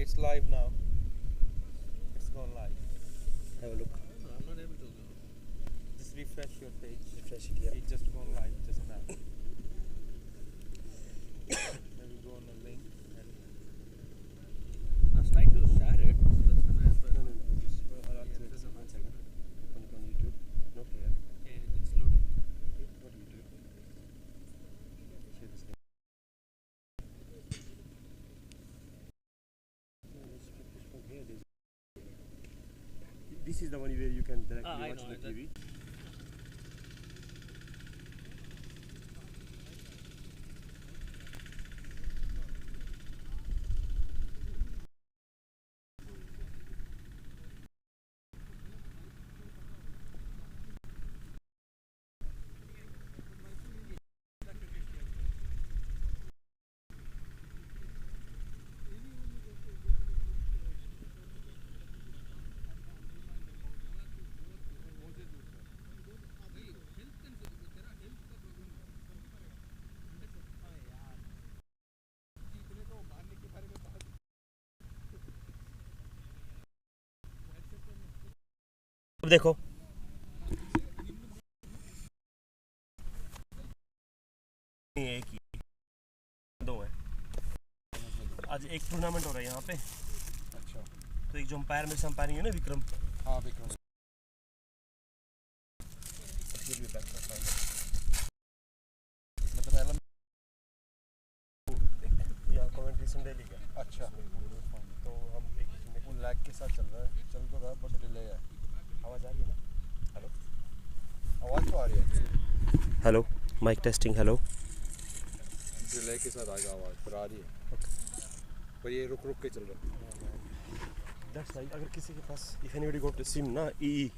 it's live now. It's gone live. Have a look. I'm not able to go. Just refresh your page. Refresh it, yeah. It's just gone live just now. Maybe go on the link. I was trying to share it. So that's when I. No. Just, one second. Open it on YouTube. Not here. Okay, it's loading. Not YouTube. Share this link. From here, this is the one where you can directly watch the TV. अब देखो एक ही दो है आज एक tournament हो रहा है यहाँ पे अच्छा तो एक जो अंपायर में से अंपायरिंग है ना विक्रम हाँ विक्रम मतलब यहाँ कॉमेंट्री संडे लीग है अच्छा तो हम एक लैग के साथ चल रहा है चल तो रहा है बट डिले है आवाज़ आ रही है ना हेलो आवाज़ तो आ रही है hello mic testing hello delay के साथ आएगा आवाज़ पर आ रही है ओके पर ये रुक के चल रहा है दैट्स राइट अगर किसी के पास if anybody got the SIM ना ई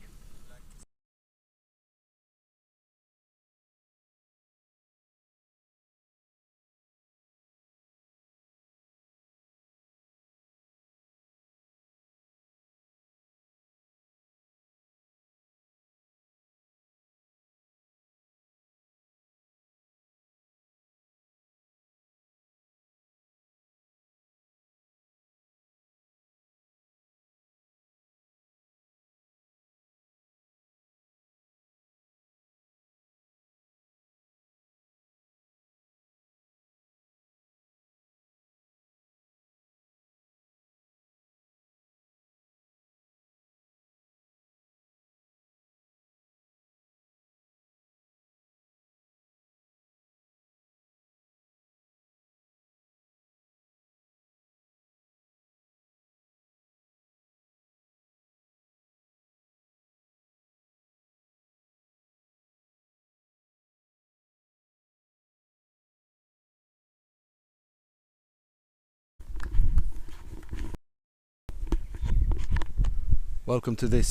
Welcome to this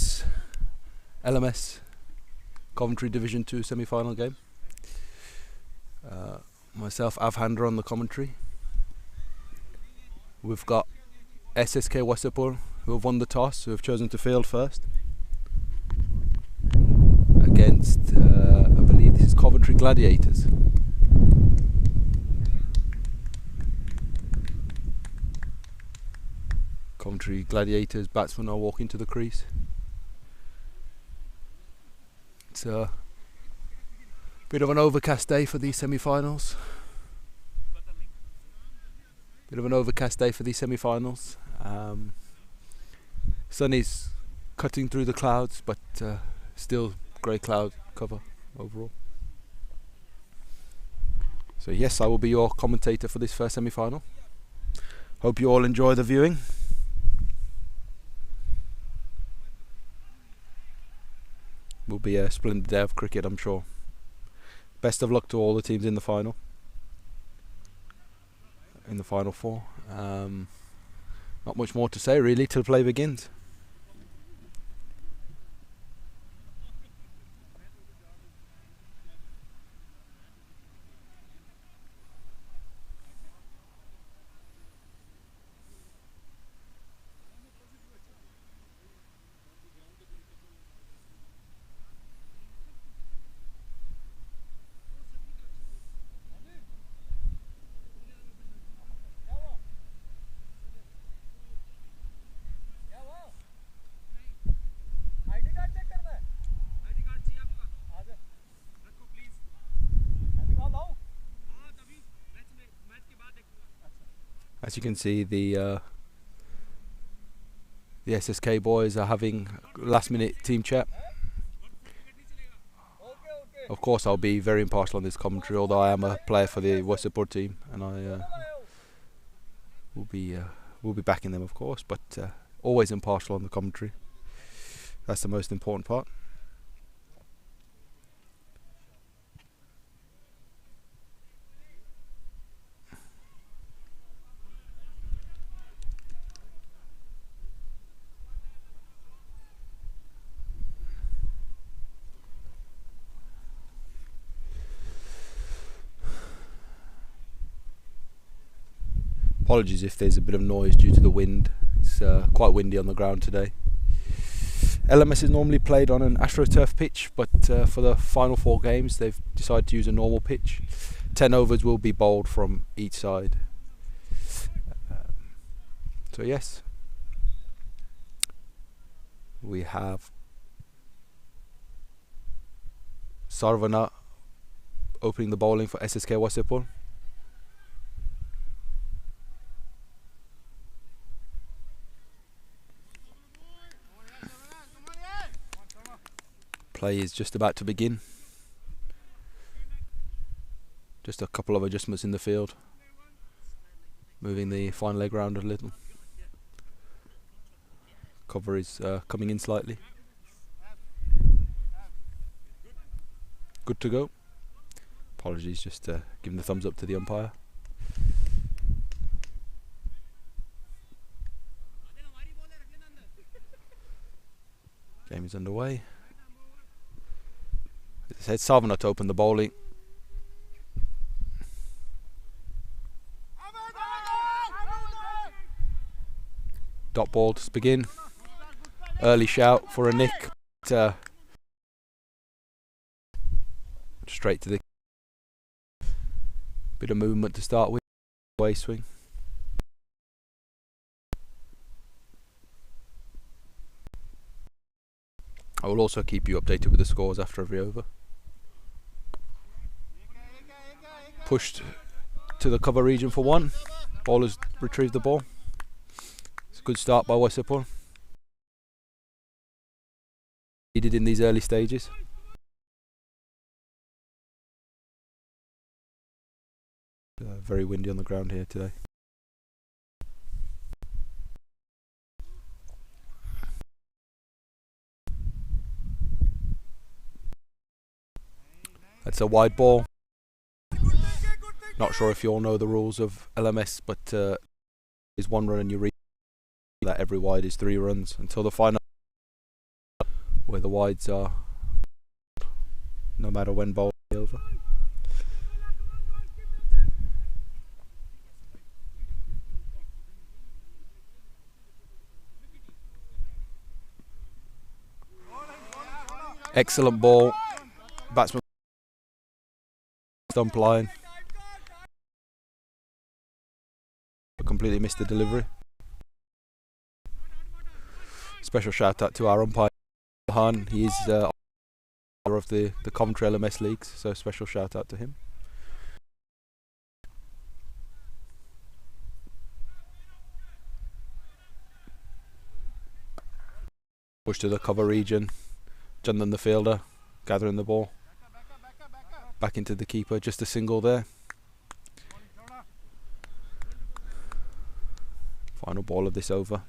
LMS Coventry Division 2 semi-final game. Myself, Avhander on the commentary. We've got SSK Wasseypur, who have won the toss, who have chosen to field first. Against, I believe this is Coventry Gladiators. Coventry Gladiators batsmen are walking to the crease. It's a bit of an overcast day for these semi-finals. Sun is cutting through the clouds, but still grey cloud cover overall. So yes, I will be your commentator for this first semi-final. Hope you all enjoy the viewing. Will be a splendid day of cricket, I'm sure. Best of luck to all the teams in the final. In the final four. Not much more to say really till play begins. As you can see, the SSK boys are having last minute team chat. Of course, I'll be very impartial on this commentary, although I am a player for the Wassupport team, and I will be backing them, of course, but always impartial on the commentary. That's the most important part. Apologies if there's a bit of noise due to the wind. It's quite windy on the ground today. LMS is normally played on an AstroTurf pitch, but for the final 4 games they've decided to use a normal pitch. 10 overs will be bowled from each side. So yes, we have Sarvana opening the bowling for SSK Wasseypur. Play is just about to begin. Just a couple of adjustments in the field, moving the fine leg round a little. Cover is coming in slightly. Good to go. Apologies, just giving the thumbs up to the umpire. Game is underway. As I said, Savana to open the bowling. Dot ball to begin. Early shout for a nick. But, straight to the bit of movement to start with. Away swing. I will also keep you updated with the scores after every over. Pushed to the cover region for 1. Bowlers retrieved the ball. It's a good start by Wassupport. Needed in these early stages. Very windy on the ground here today. That's a wide ball. Not sure if you all know the rules of LMS, but is 1 run and you read that every wide is 3 runs until the final, where the wides are no matter when bowled over. Excellent ball. Batsman stump line. Completely missed the delivery. Special shout out to our umpire Han. He is of the Coventry LMS leagues, so special shout out to him. Push to the cover region. Jandan the fielder, gathering the ball. Back into the keeper, just a single there. Final ball of this over.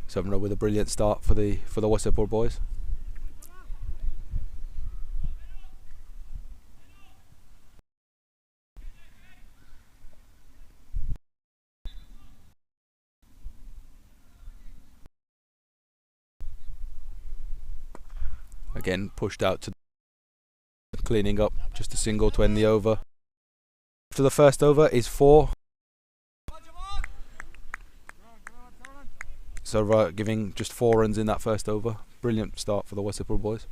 7-0 with a brilliant start for the Wassupport boys. Again pushed out to cleaning up, just a single to end the over. After the first over is 4. So giving just 4 runs in that first over. Brilliant start for the Wassupport boys.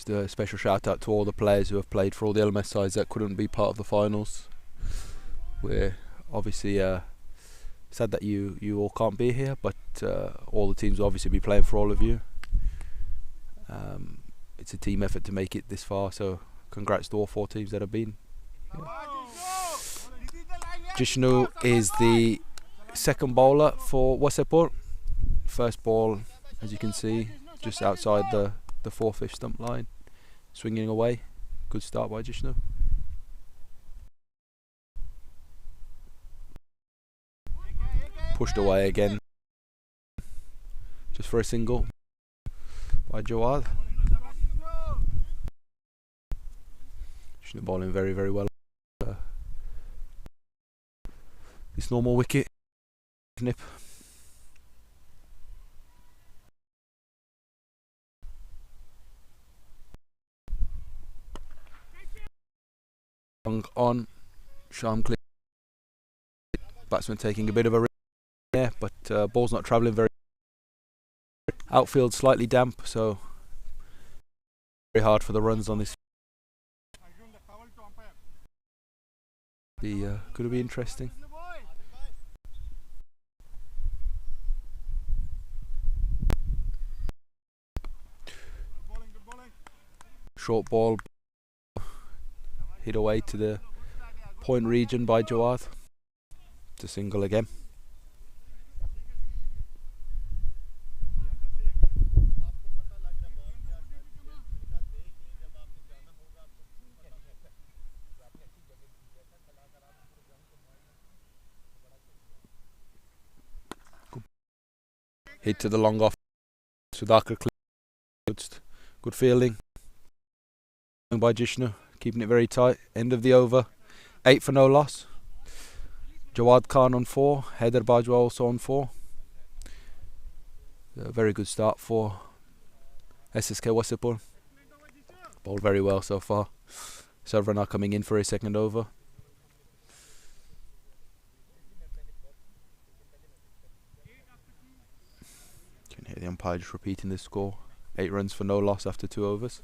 Just a special shout out to all the players who have played for all the LMS sides that couldn't be part of the finals. We're obviously sad that you all can't be here, but all the teams will obviously be playing for all of you. It's a team effort to make it this far, so congrats to all 4 teams that have been. Jishnu is the second bowler for Wassupport. First ball, as you can see, just outside the 4/5 stump line, swinging away. Good start by Jishnu. Pushed away again, just for a single by Jawad. Jishnu bowling very, very well. This normal wicket nip. On Sham clear. Batsman taking a bit of a risk there, but ball's not travelling very. Outfield slightly damp, so very hard for the runs on this. Could be interesting. Short ball hit away to the point region by Jawad. It's a single again. Hit to the long off. Sudhakar good fielding by Jishnu, keeping it very tight. End of the over, 8 for no loss. Jawad Khan on 4, Haider Bajwa also on 4. A very good start for SSK Wasseypur. Bowled very well so far. Several are coming in for a second over. You can hear the umpire just repeating the score. 8 runs for no loss after 2 overs.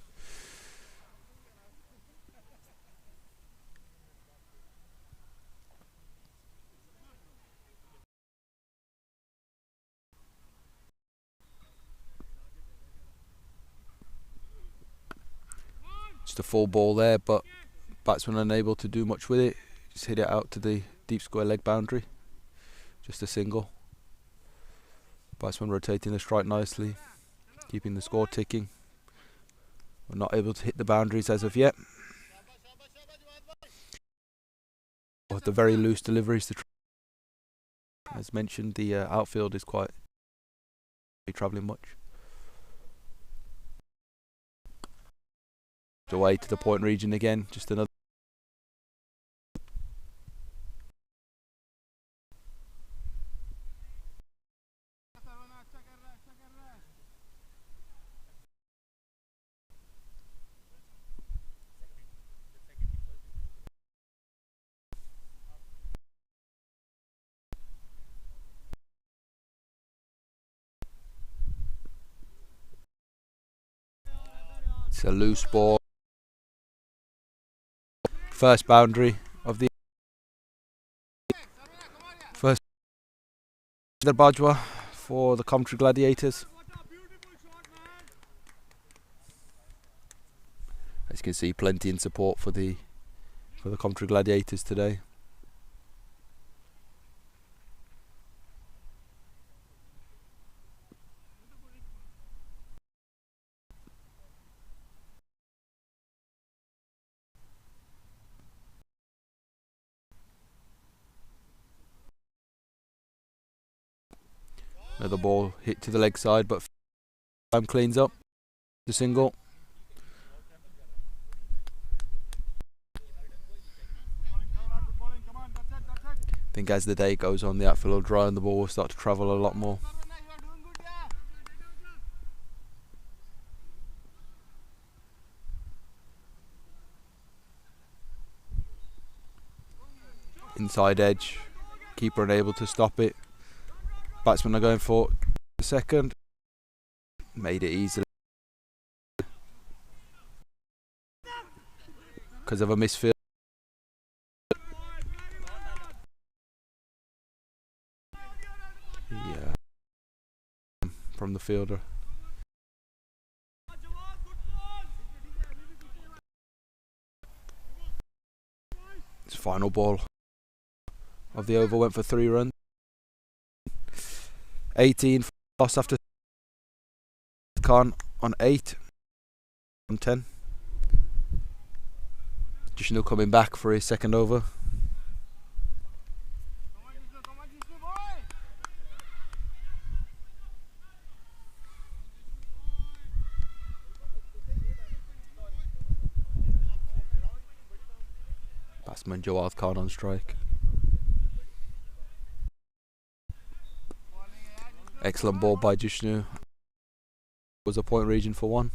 Just a full ball there, but batsman unable to do much with it. Just hit it out to the deep square leg boundary. Just a single. Batsman rotating the strike nicely, keeping the score ticking. We're not able to hit the boundaries as of yet. With the very loose deliveries, as mentioned, the outfield is quite travelling much. Away to the point region again, just another. It's a loose ball. First boundary of the first Bajwa for the Coventry Gladiators. As you can see, plenty in support for the Coventry Gladiators today. Another ball hit to the leg side, but time cleans up the single. I think as the day goes on, the outfield will dry and the ball will start to travel a lot more. Inside edge, keeper unable to stop it. Batsmen are going for the second. Made it easily. because of a misfield. Yeah, from the fielder. His final ball of the over went for 3 runs. 18 lost after Khan on 8 on 10. Jishnu coming back for his second over. Batsman Jawad Khan on strike. Excellent ball by Jishnu. Was a point region for 1.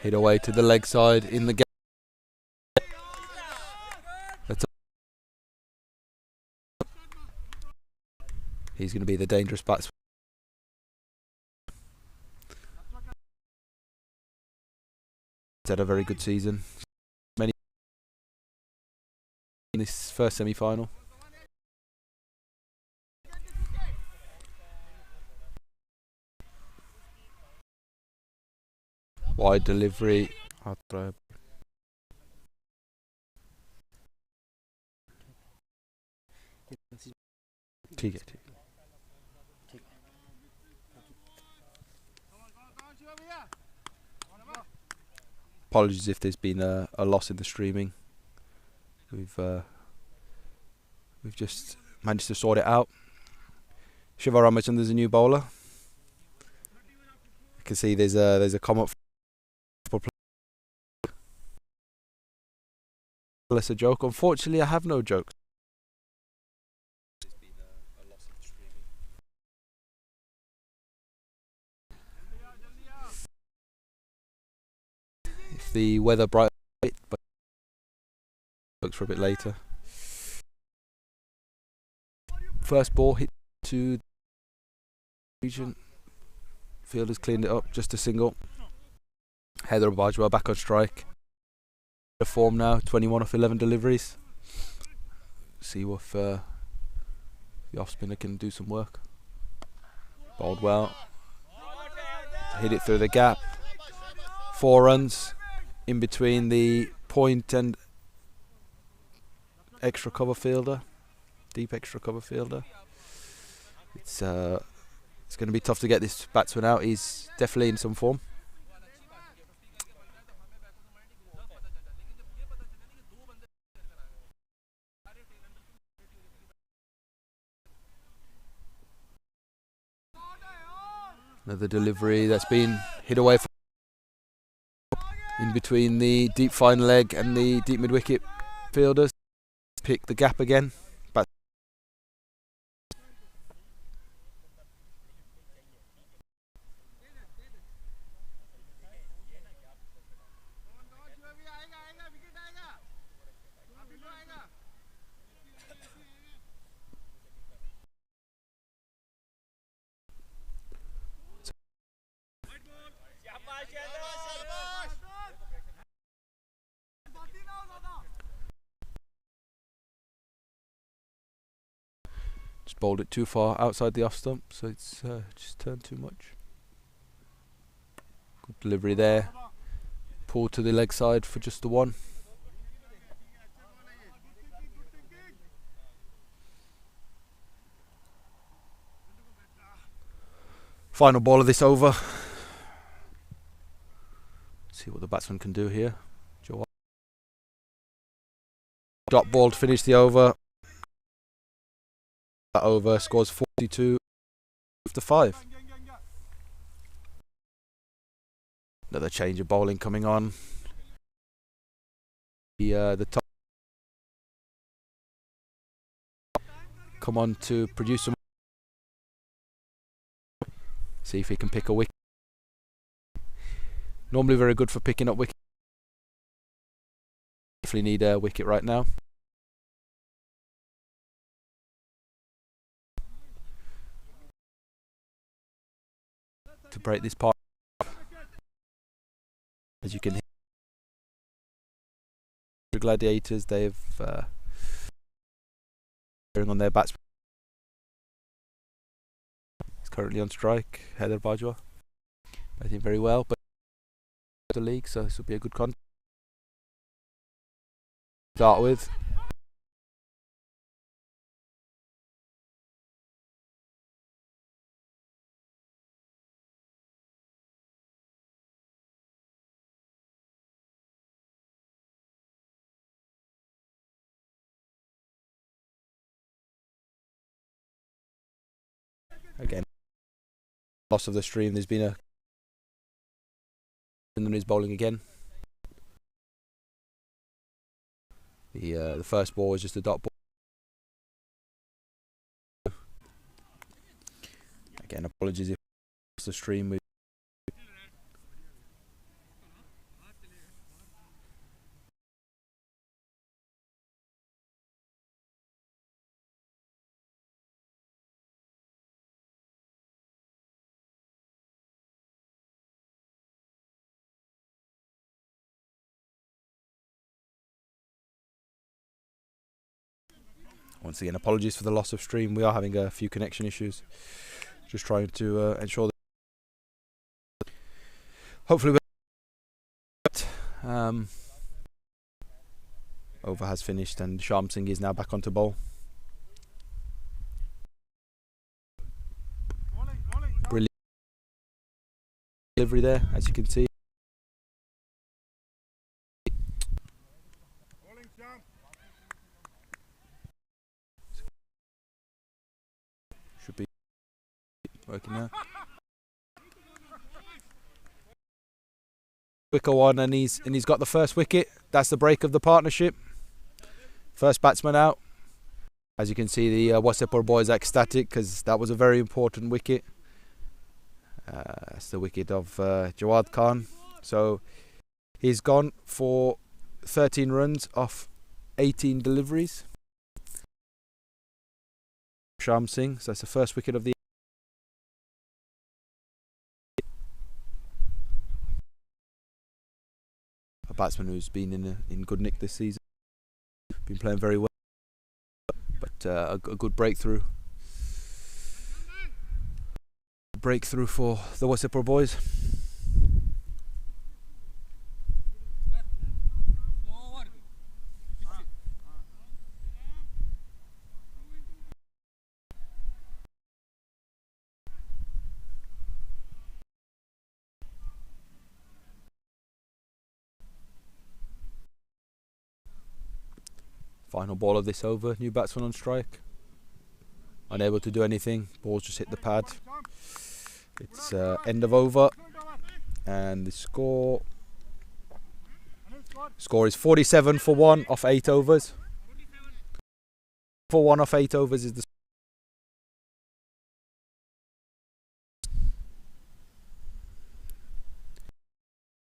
Hit away to the leg side in the gap. He's going to be the dangerous batsman. He's had a very good season. Many in this first semi-final. Wide delivery. ठीक है. Apologies if there's been a loss in the streaming. We've just managed to sort it out. Shiva Ramachandran is a new bowler. You can see there's a comment. Less a joke. Unfortunately, I have no jokes. If the weather bright, but looks for a bit later. First ball hit to the region. Fielder's cleaned it up, just a single. Heather Bajwa back on strike. The form now, 21 off 11 deliveries. See if the off spinner can do some work. Bowled well. Hit it through the gap. 4 runs in between the point and extra cover fielder, deep extra cover fielder. It's going to be tough to get this batsman out. He's definitely in some form. Another delivery that's been hit away from in between the deep fine leg and the deep mid wicket fielders. Pick the gap again. Just bowled it too far outside the off stump, so it's just turned too much. Good delivery there. Pull to the leg side for just the 1. Final ball of this over. See what the batsman can do here. Dot ball to finish the over. That over scores 42 after 5. Another change of bowling coming on. The top come on to produce some. See if he can pick a wicket. Normally very good for picking up wickets. definitely need a wicket right now. To break this part, as you can hear, the Gladiators, they've on their batsman. He's currently on strike, Heather Bajwa. I think very well, but the league, so this will be a good con. Start with. Again, loss of the stream. There's been a and then he's bowling again. The first ball was just a dot ball. Again, apologies if the stream. Once again, apologies for the loss of stream. We are having a few connection issues. Just trying to ensure that hopefully over has finished and Shyam Singh is now back onto bowl. Brilliant delivery there, as you can see. Should be working now. Quicker one, and he's got the first wicket. That's the break of the partnership. First batsman out. As you can see, the Wassupport boys are ecstatic because that was a very important wicket. That's the wicket of Jawad Khan. So he's gone for 13 runs off 18 deliveries. Shyam Singh, so that's the first wicket of the a batsman who's been in good nick this season. Been playing very well, but a good breakthrough. Breakthrough for the Wassupport boys. Final ball of this over, new batsman on strike. Unable to do anything, ball's just hit the pad. It's end of over, and the score is 47 for 1 off 8 overs. For 1 off 8 overs is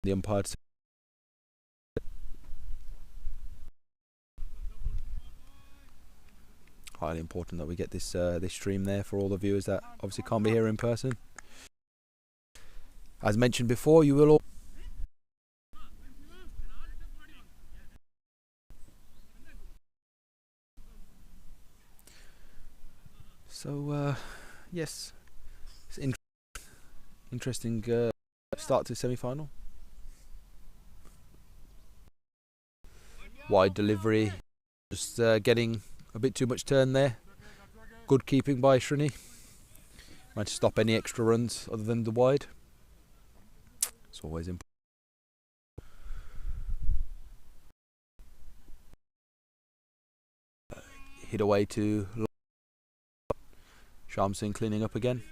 the umpire. Highly important that we get this this stream there for all the viewers that obviously can't be here in person. As mentioned before, you will all yes, it's interesting start to semi-final. Wide delivery, just getting a bit too much turn there. Good keeping by Srini. Managed to stop any extra runs other than the wide. It's always important. Hit away to Shyam Singh cleaning up again.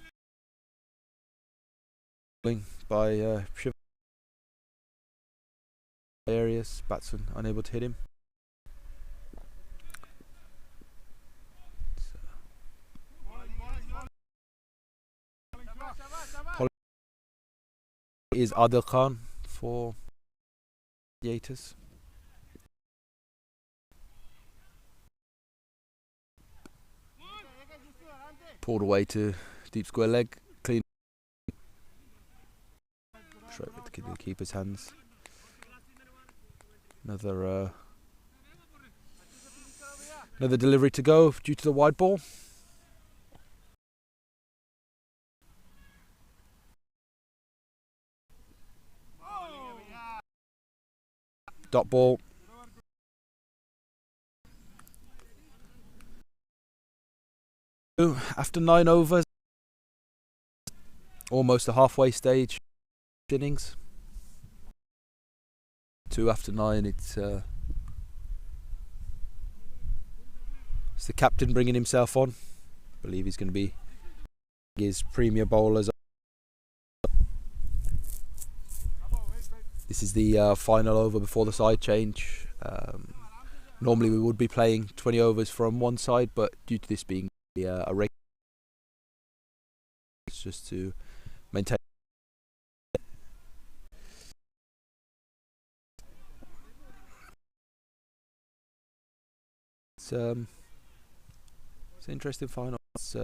By Shiv areas, batsman unable to hit him. Is Adil Khan for Gladiators. Pulled away to deep square leg. Clean. Straight with the keeper's hands. Another delivery to go due to the wide ball. Dot ball. After 9 overs, almost the halfway stage innings. 2 after 9. It's the captain bringing himself on. I believe he's going to be his premier bowlers. This is the final over before the side change. Normally we would be playing 20 overs from one side, but due to this being a regular, it's just to maintain. It's an interesting final. It's,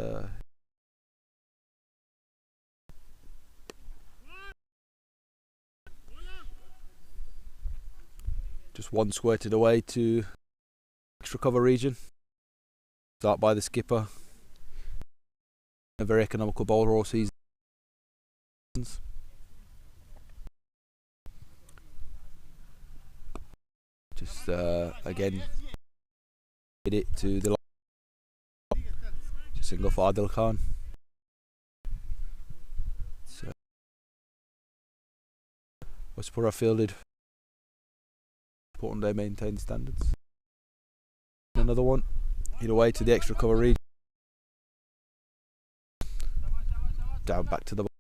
just one squirted away to extra cover region. Start by the skipper. A very economical bowler all season. Just again hit it to the line. Single for Adil Khan. Wassupport fielded. Important they maintain standards. Another one. Hit away to the extra cover region. Down back to the ball.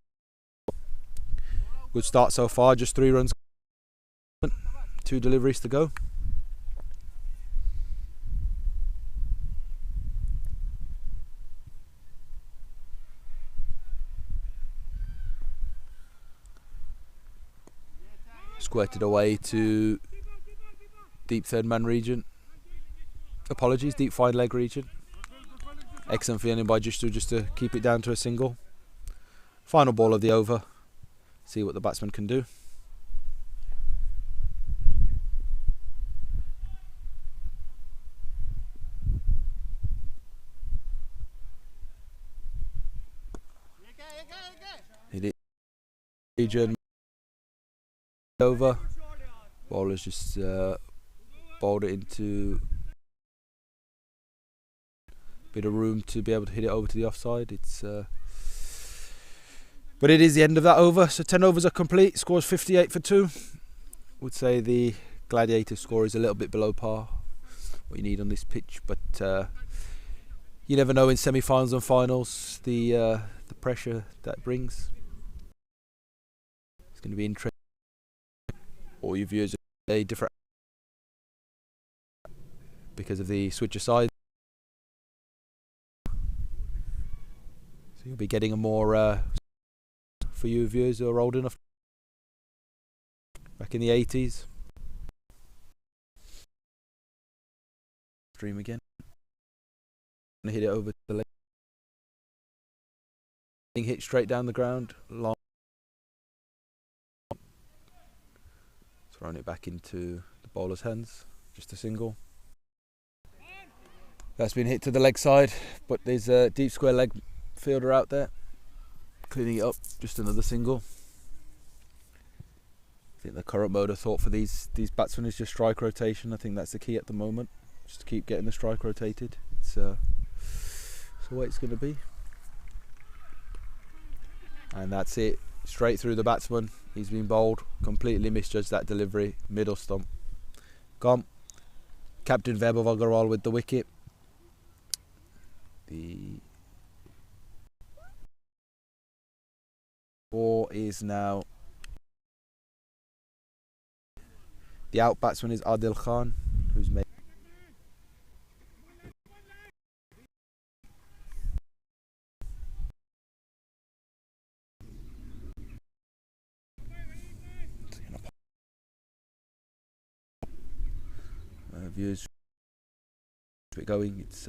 Good start so far, just 3 runs. 2 deliveries to go. Squirted away to deep third man region. Apologies, deep fine leg region. Excellent fielding by just to keep it down to a single. Final ball of the over. See what the batsman can do. Hit it. Region over. Bowler's just bowled it into bit of room to be able to hit it over to the offside. It's but it is the end of that over. So 10 overs are complete. Scores 58 for 2. Would say the Gladiators score is a little bit below par. What you need on this pitch, but you never know in semi-finals and finals the pressure that brings. It's going to be interesting. All your viewers are different because of the switcher side. So you'll be getting a more for you viewers who are old enough back in the 80s. Stream again. Gonna hit it over to the leg. Hit straight down the ground. Long. Throwing it back into the bowler's hands. Just a single. That's been hit to the leg side, but there's a deep square leg fielder out there. Cleaning it up, just another single. I think the current mode of thought for these batsmen is just strike rotation. I think that's the key at the moment, just to keep getting the strike rotated. It's the way it's going to be. And that's it, straight through the batsman. He's been bowled, completely misjudged that delivery, middle stump. Gone. Captain Vaibhav Agarwal with the wicket. The ball is now, the out batsman is Adil Khan, who's made viewers going. It's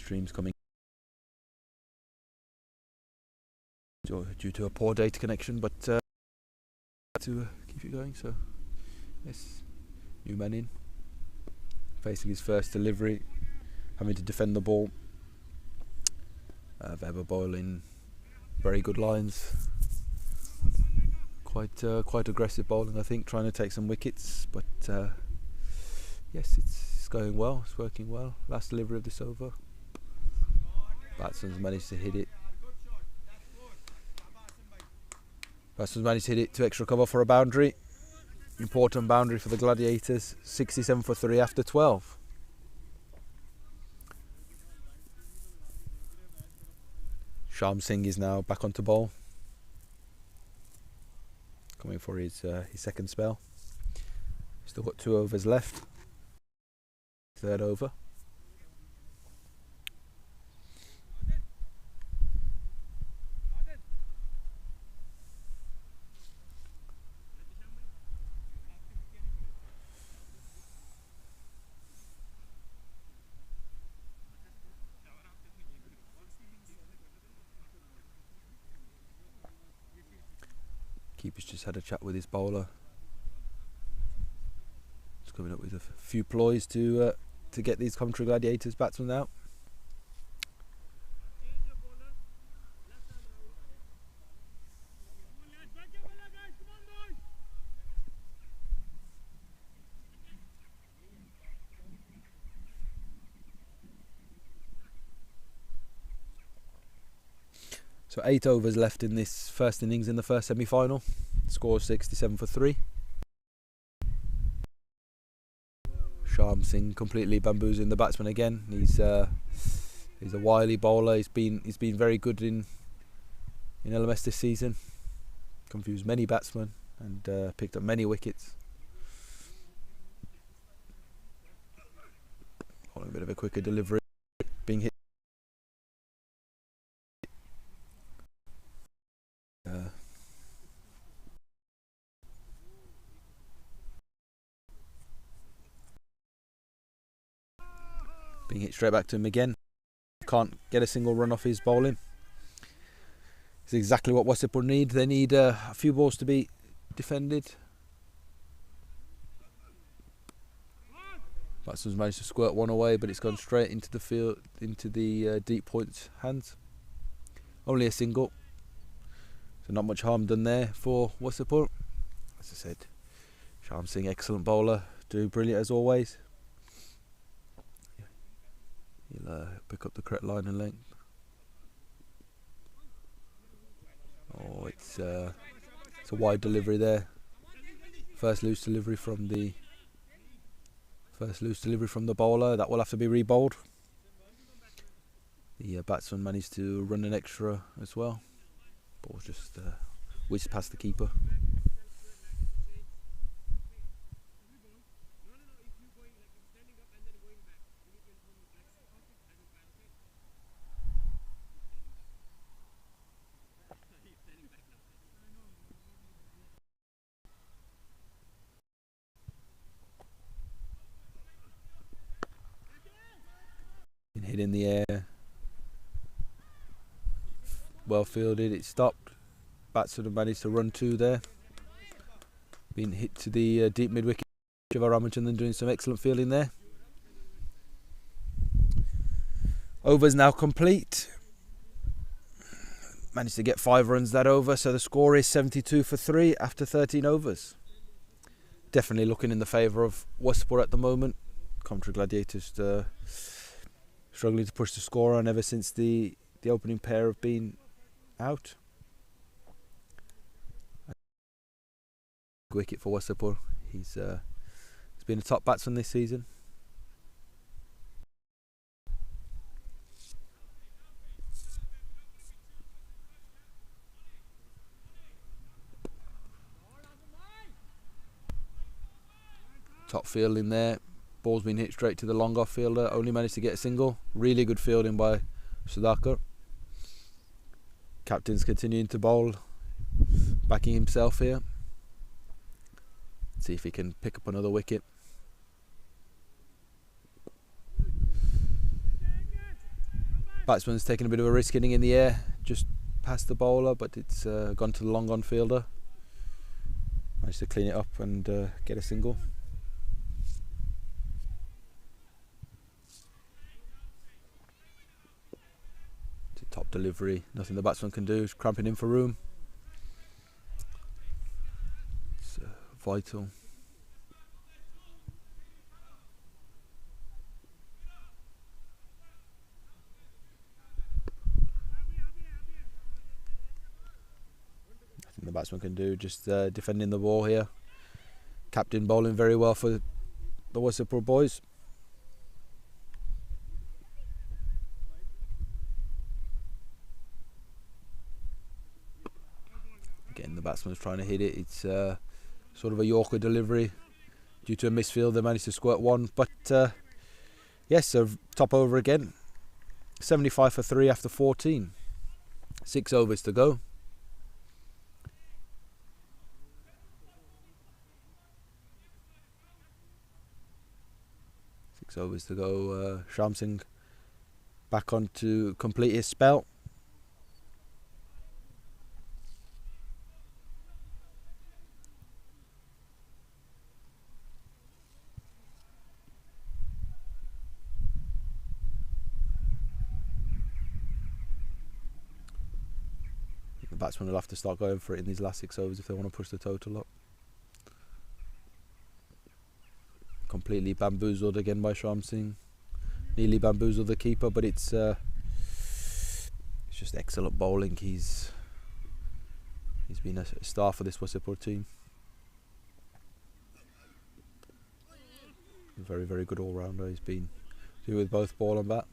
streams coming due to a poor data connection, but to keep it going. So yes, new man in, facing his first delivery, having to defend the ball. Weber bowling very good lines, quite aggressive bowling, I think, trying to take some wickets, but yes, it's going well, it's working well. Last delivery of this over, batsman's managed to hit it. Batsman's managed to hit it to extra cover for a boundary. Important boundary for the Gladiators. 67 for 3 after 12. Shyam Singh is now back onto bowl, coming for his second spell. Still got 2 overs left. Third over. Keeper's just had a chat with his bowler. He's coming up with a few ploys to get these Coventry Gladiators batsmen out. So 8 overs left in this first innings in the first semi-final. Score 67 for 3. Shyam Singh completely bamboozling the batsman again. He's a wily bowler. He's been very good in LMS this season. Confused many batsmen and picked up many wickets. A bit of a quicker delivery, being hit. Being hit straight back to him again. Can't get a single run off his bowling. It's exactly what Wassupport need. They need a few balls to be defended. Batsman's managed to squirt one away, but it's gone straight into the field, into the deep point hands. Only a single, so not much harm done there for Wassupport. As I said, Shyam Singh, excellent bowler, doing brilliant as always. He'll pick up the correct line and length. Oh, it's a wide delivery there. First loose delivery from the bowler. That will have to be re-bowled. The batsman managed to run an extra as well. Ball just whizzed past the keeper. Hit in the air, well fielded, it stopped. Batsman managed to run 2 there. Being hit to the deep mid-wicket. Shiva Ramachandran doing some excellent fielding there. Overs now complete. Managed to get 5 runs that over, so the score is 72 for 3 after 13 overs. Definitely looking in the favour of Wassupport at the moment. Coventry Gladiators struggling to push the score on ever since the opening pair have been out. Wicket for Wassupport. He's been a top batsman this season. Top fielding there. Ball's been hit straight to the long off fielder. Only managed to get a single. Really good fielding by Sudhakar. Captain's continuing to bowl, backing himself here. See if he can pick up another wicket. Batsman's taken a bit of a risk hitting in the air, just past the bowler, but it's gone to the long on fielder. Managed to clean it up and get a single. It's a top delivery, nothing the batsman can do, is cramping in for room. It's vital. The batsman can do, just defending the ball here. Captain bowling very well for the Wassupport boys. Again, the batsman's trying to hit it. It's sort of a Yorker delivery. Due to a misfield, they managed to squirt one. But yes, so top over again. 75 for 3 after 14. 6 overs to go. Overs to go. Shyam Singh back on to complete his spell. The batsmen will have to start going for it in these last 6 overs if they want to push the total up. Completely bamboozled again by Shyam Singh. Nearly bamboozled the keeper, but it's just excellent bowling. He's been a star for this Wassupport team. A very, very good all-rounder. He's been doing with both ball and bat.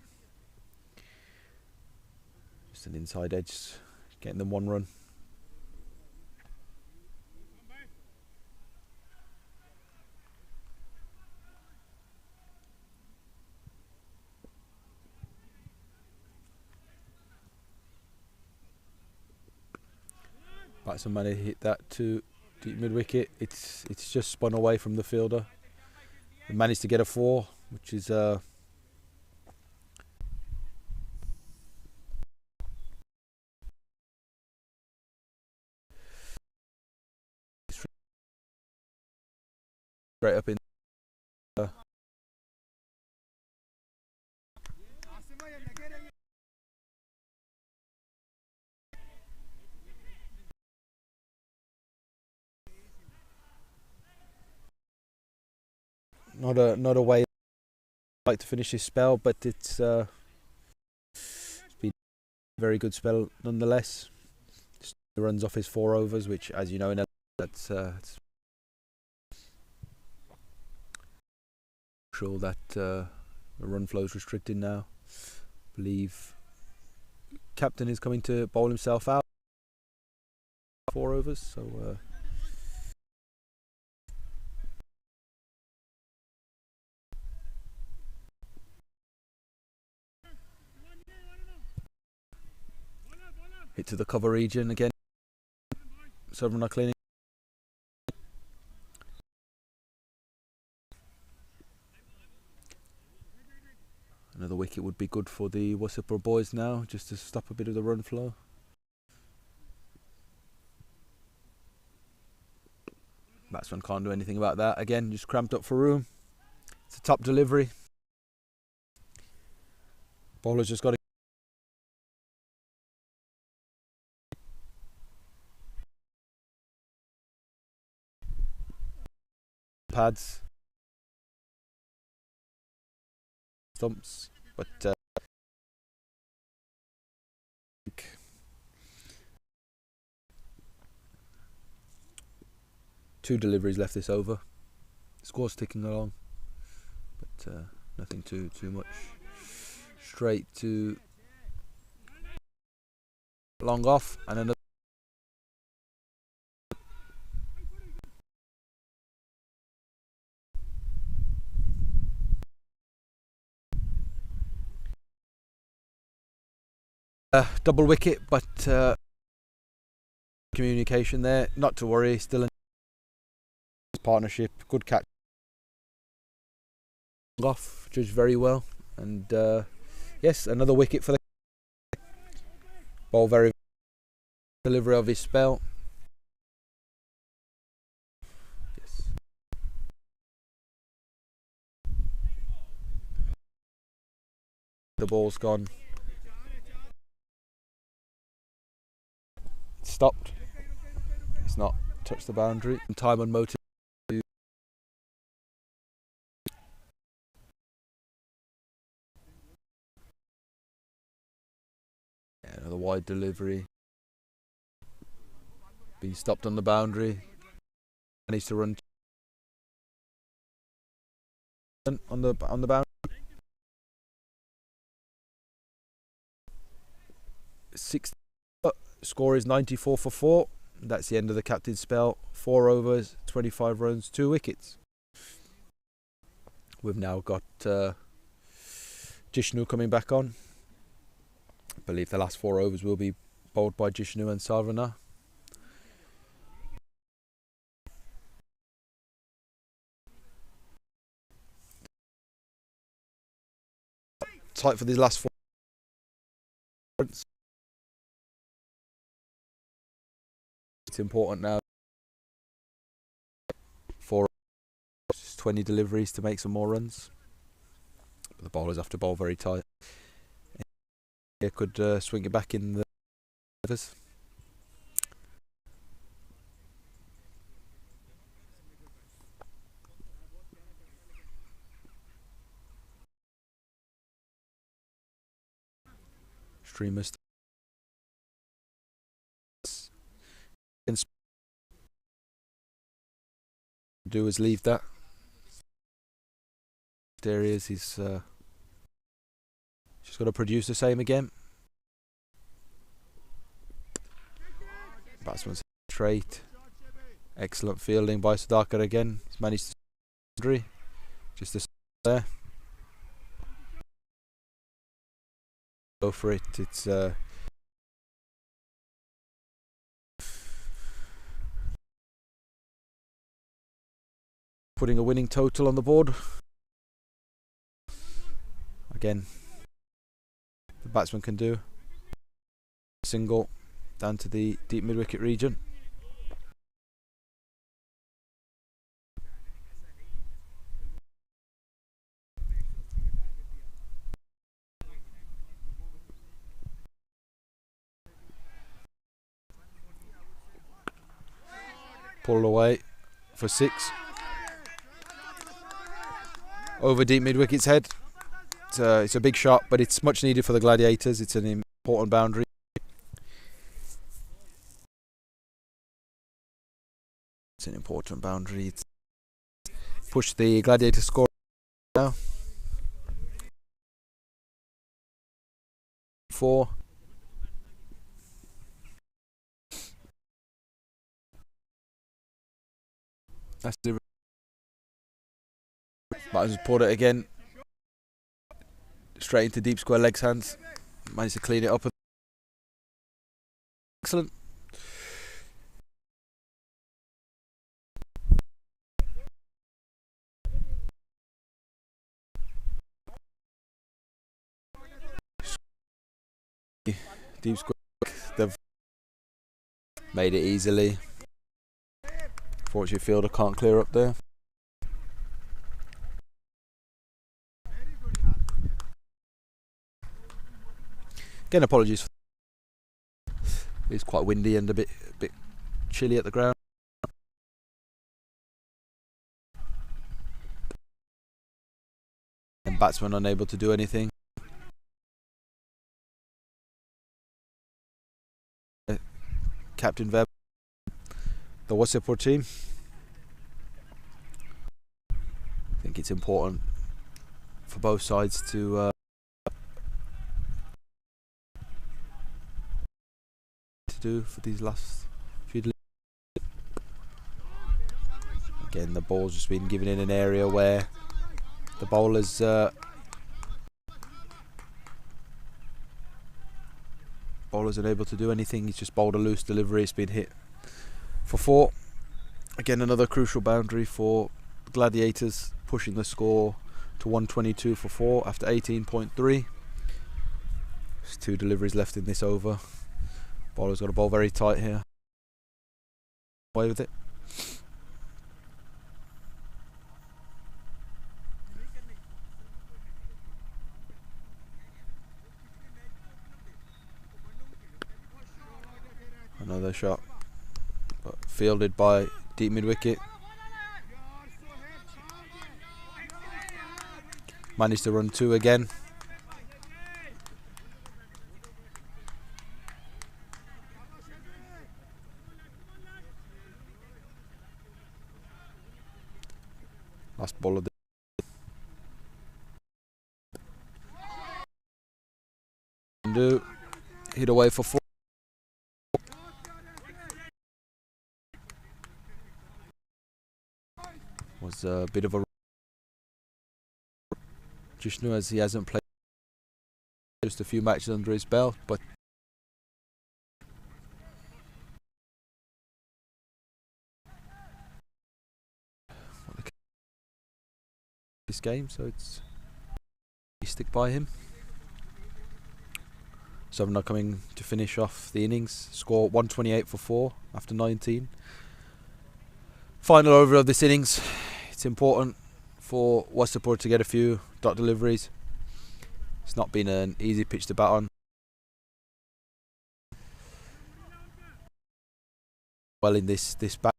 Just an inside edge, getting them 1 run. Batsman managed to hit that to deep mid wicket. It's just spun away from the fielder. They managed to get a 4, which is straight up in. Not a way I'd like to finish his spell, but it's been a very good spell nonetheless. Just runs off his 4 overs, which, as you know, that's sure that the run flow is restricted now. I believe captain is coming to bowl himself out 4 overs, so. Hit to the cover region again. Sovereign are cleaning. Another wicket would be good for the Wassupport boys now, just to stop a bit of the run flow. Batsman can't do anything about that. Again, just cramped up for room. It's a top delivery. Bowler's just got to pads, stumps, but 2 deliveries left this over. Score's ticking along, but nothing too much. Straight to long off, and another. Double wicket, but communication there. Not to worry, still in partnership. Good catch off, judged very well, and yes, another wicket for the Ball very delivery of his spell. Yes. The ball's gone. Stopped. It's not touched the boundary. Time and motive. Yeah, another wide delivery. Being stopped on the boundary. Needs to run on the boundary. Score is 94 for 4. That's the end of the captain's spell. 4 overs, 25 runs, 2 wickets. We've now got Jishnu coming back on. I believe the last 4 overs will be bowled by Jishnu and Sarvana. Tight for these last 4 runs. It's important now. 4 20 deliveries to make some more runs. But the bowlers have to bowl very tight. It could swing it back in the overs. Streamers. Do is leave that. There he is. He's just got to produce the same again. Batsman's straight. Excellent fielding by Sudhakar again. He's managed to just a there. Go for it. It's putting a winning total on the board. Again, the batsman can do a single down to the deep mid-wicket region. Pulled away for 6. Over deep mid-wicket's head. It's a big shot, but it's much needed for the Gladiators. It's an important boundary. It's an important boundary. It's push the Gladiator score now. 4. That's the Martin's pulled it again. Straight into deep square legs hands. Managed to clean it up. Excellent. Deep square. They've made it easily. Fortunately, fielder can't clear up there. Again, apologies. It's quite windy and a bit chilly at the ground. And batsmen unable to do anything. Captain Webb, the Wassupport team. I think it's important for both sides to do for these last few deliveries. Again, the ball's just been given in an area where the bowler's unable to do anything. He's just bowled a loose delivery. It's been hit for 4. Again, another crucial boundary for Gladiators, pushing the score to 122 for 4 after 18.3. There's 2 deliveries left in this over. Bowler's got a ball very tight here. Away with it. Another shot, but fielded by deep mid wicket. Managed to run 2 again. Last ball of the hit away for 4. Was a bit of a Jishnu, as he hasn't played just a few matches under his belt, but this game, so it's stick by him. Sumner coming to finish off the innings. Score 128 for 4 after 19. Final over of this innings. It's important for Wassupport to get a few dot deliveries. It's not been an easy pitch to bat on. Well, in this bat.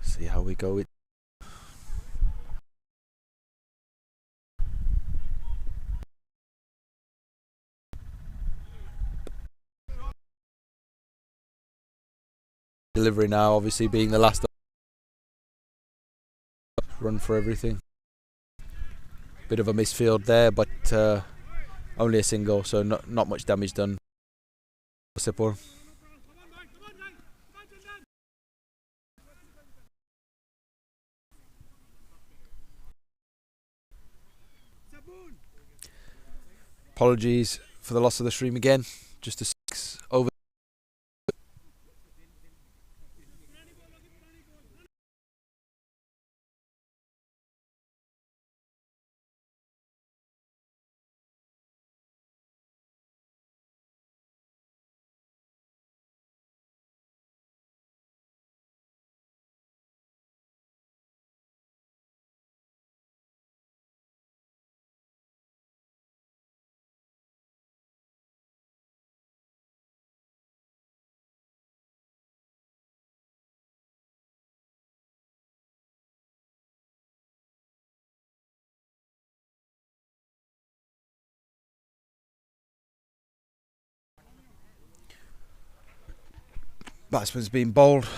See how we go with delivery now, obviously being the last run for everything. Bit of a misfield there, but only a single, so not much damage done. Wasseypur. Apologies for the loss of the stream again. Just a 6 over. Batsman's been bowled.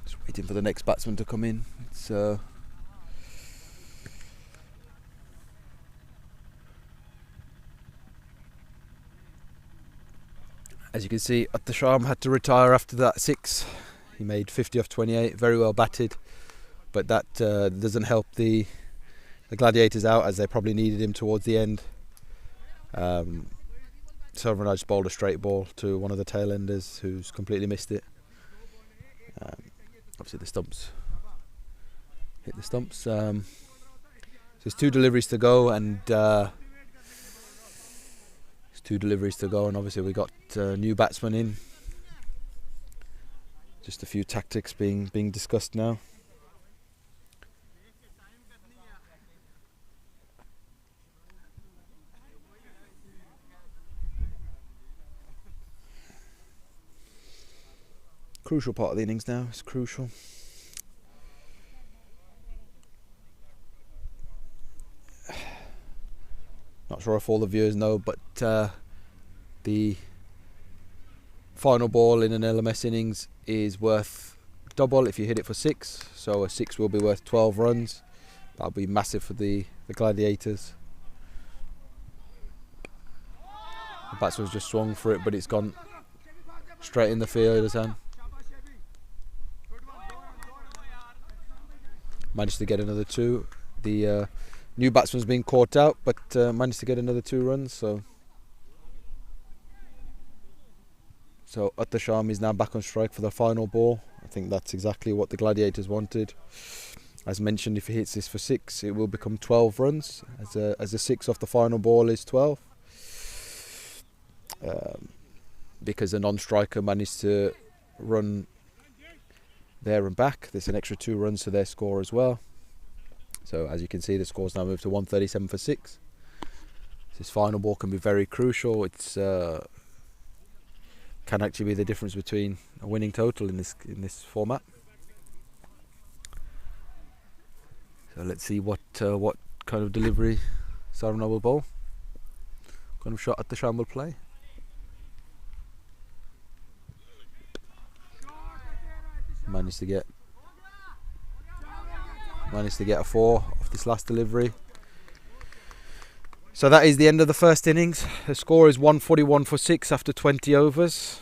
Just waiting for the next batsman to come in. It's as you can see, Sham had to retire after that 6. He made 50 off 28, very well batted, but that doesn't help the Gladiators out, as they probably needed him towards the end. Sovereign just bowled a straight ball to one of the tail enders who's completely missed it. Obviously the stumps hit the stumps. So there's 2 deliveries to go, and obviously we got new batsmen in. Just a few tactics being discussed now. Crucial part of the innings now. It's crucial. Not sure if all the viewers know, but the final ball in an LMS innings is worth double if you hit it for 6. So a 6 will be worth 12 runs. That'll be massive for the Gladiators. The batsman's just swung for it, but it's gone straight in the fielder's hand. managed to get another 2. The new batsman's been caught out, but managed to get another 2 runs. So Uttasham is now back on strike for the final ball. I think that's exactly what the Gladiators wanted. As mentioned, if he hits this for 6, it will become 12 runs. As a 6 off the final ball is 12. Because the non-striker managed to run there and back, there's an extra 2 runs to their score as well. So as you can see, the score's now moved to 137 for 6. This final ball can be very crucial. It's can actually be the difference between a winning total in this format. So let's see what kind of delivery Sarana will bowl. What kind of shot Uttasham will play. Managed to get a 4 off this last delivery. So that is the end of the first innings. The score is 141 for 6 after 20 overs.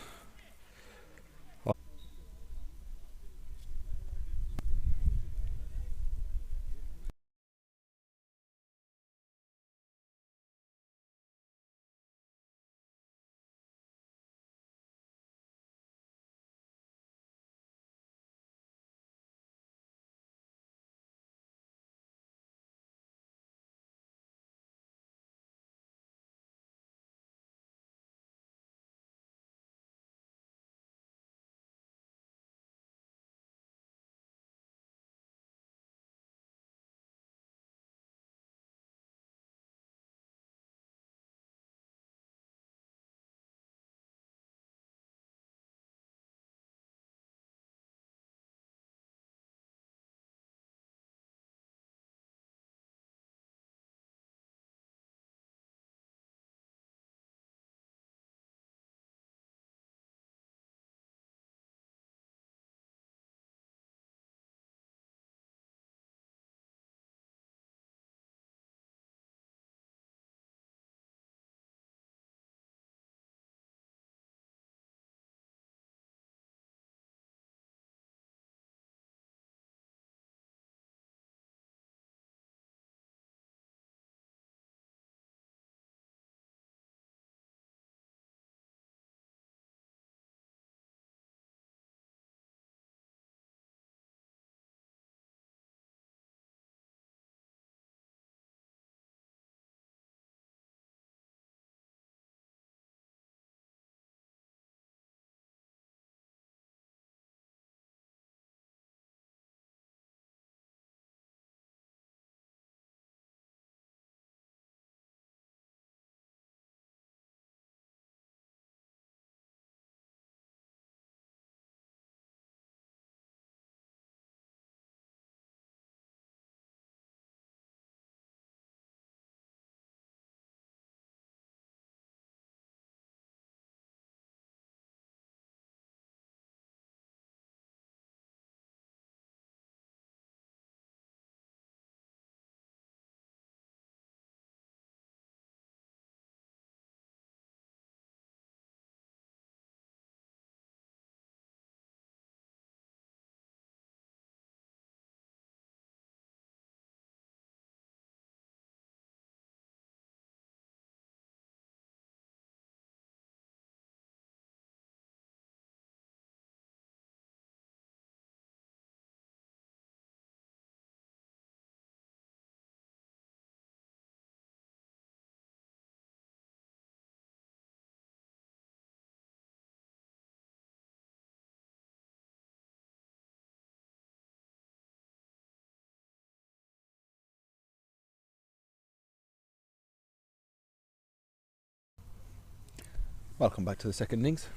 Welcome back to the second innings.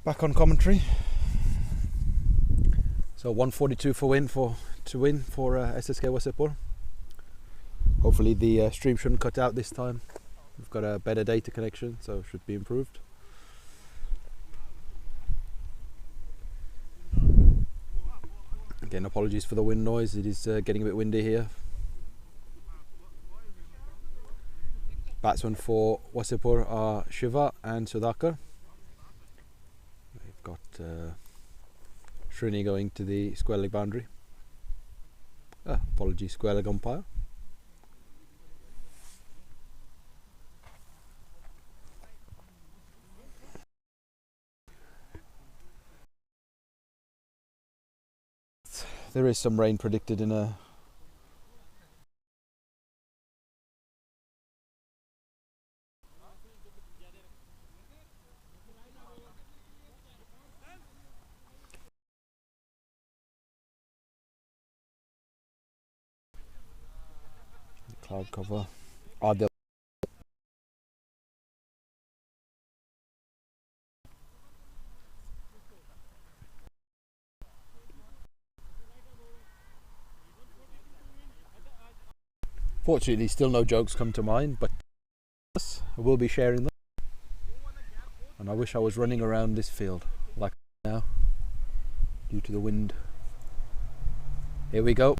Back on commentary. So 142 to win for SSK Wasseypur. Hopefully the stream shouldn't cut out this time. We've got a better data connection, so it should be improved. Again, apologies for the wind noise. It is getting a bit windy here. Batsmen for Wassupport are Shiva and Sudhakar. They've got Srini going to the square leg boundary. Apologies, square leg umpire. There is some rain predicted in a cloud cover. Adil. Fortunately, still no jokes come to mind, but I will be sharing them. And I wish I was running around this field like now, due to the wind. Here we go.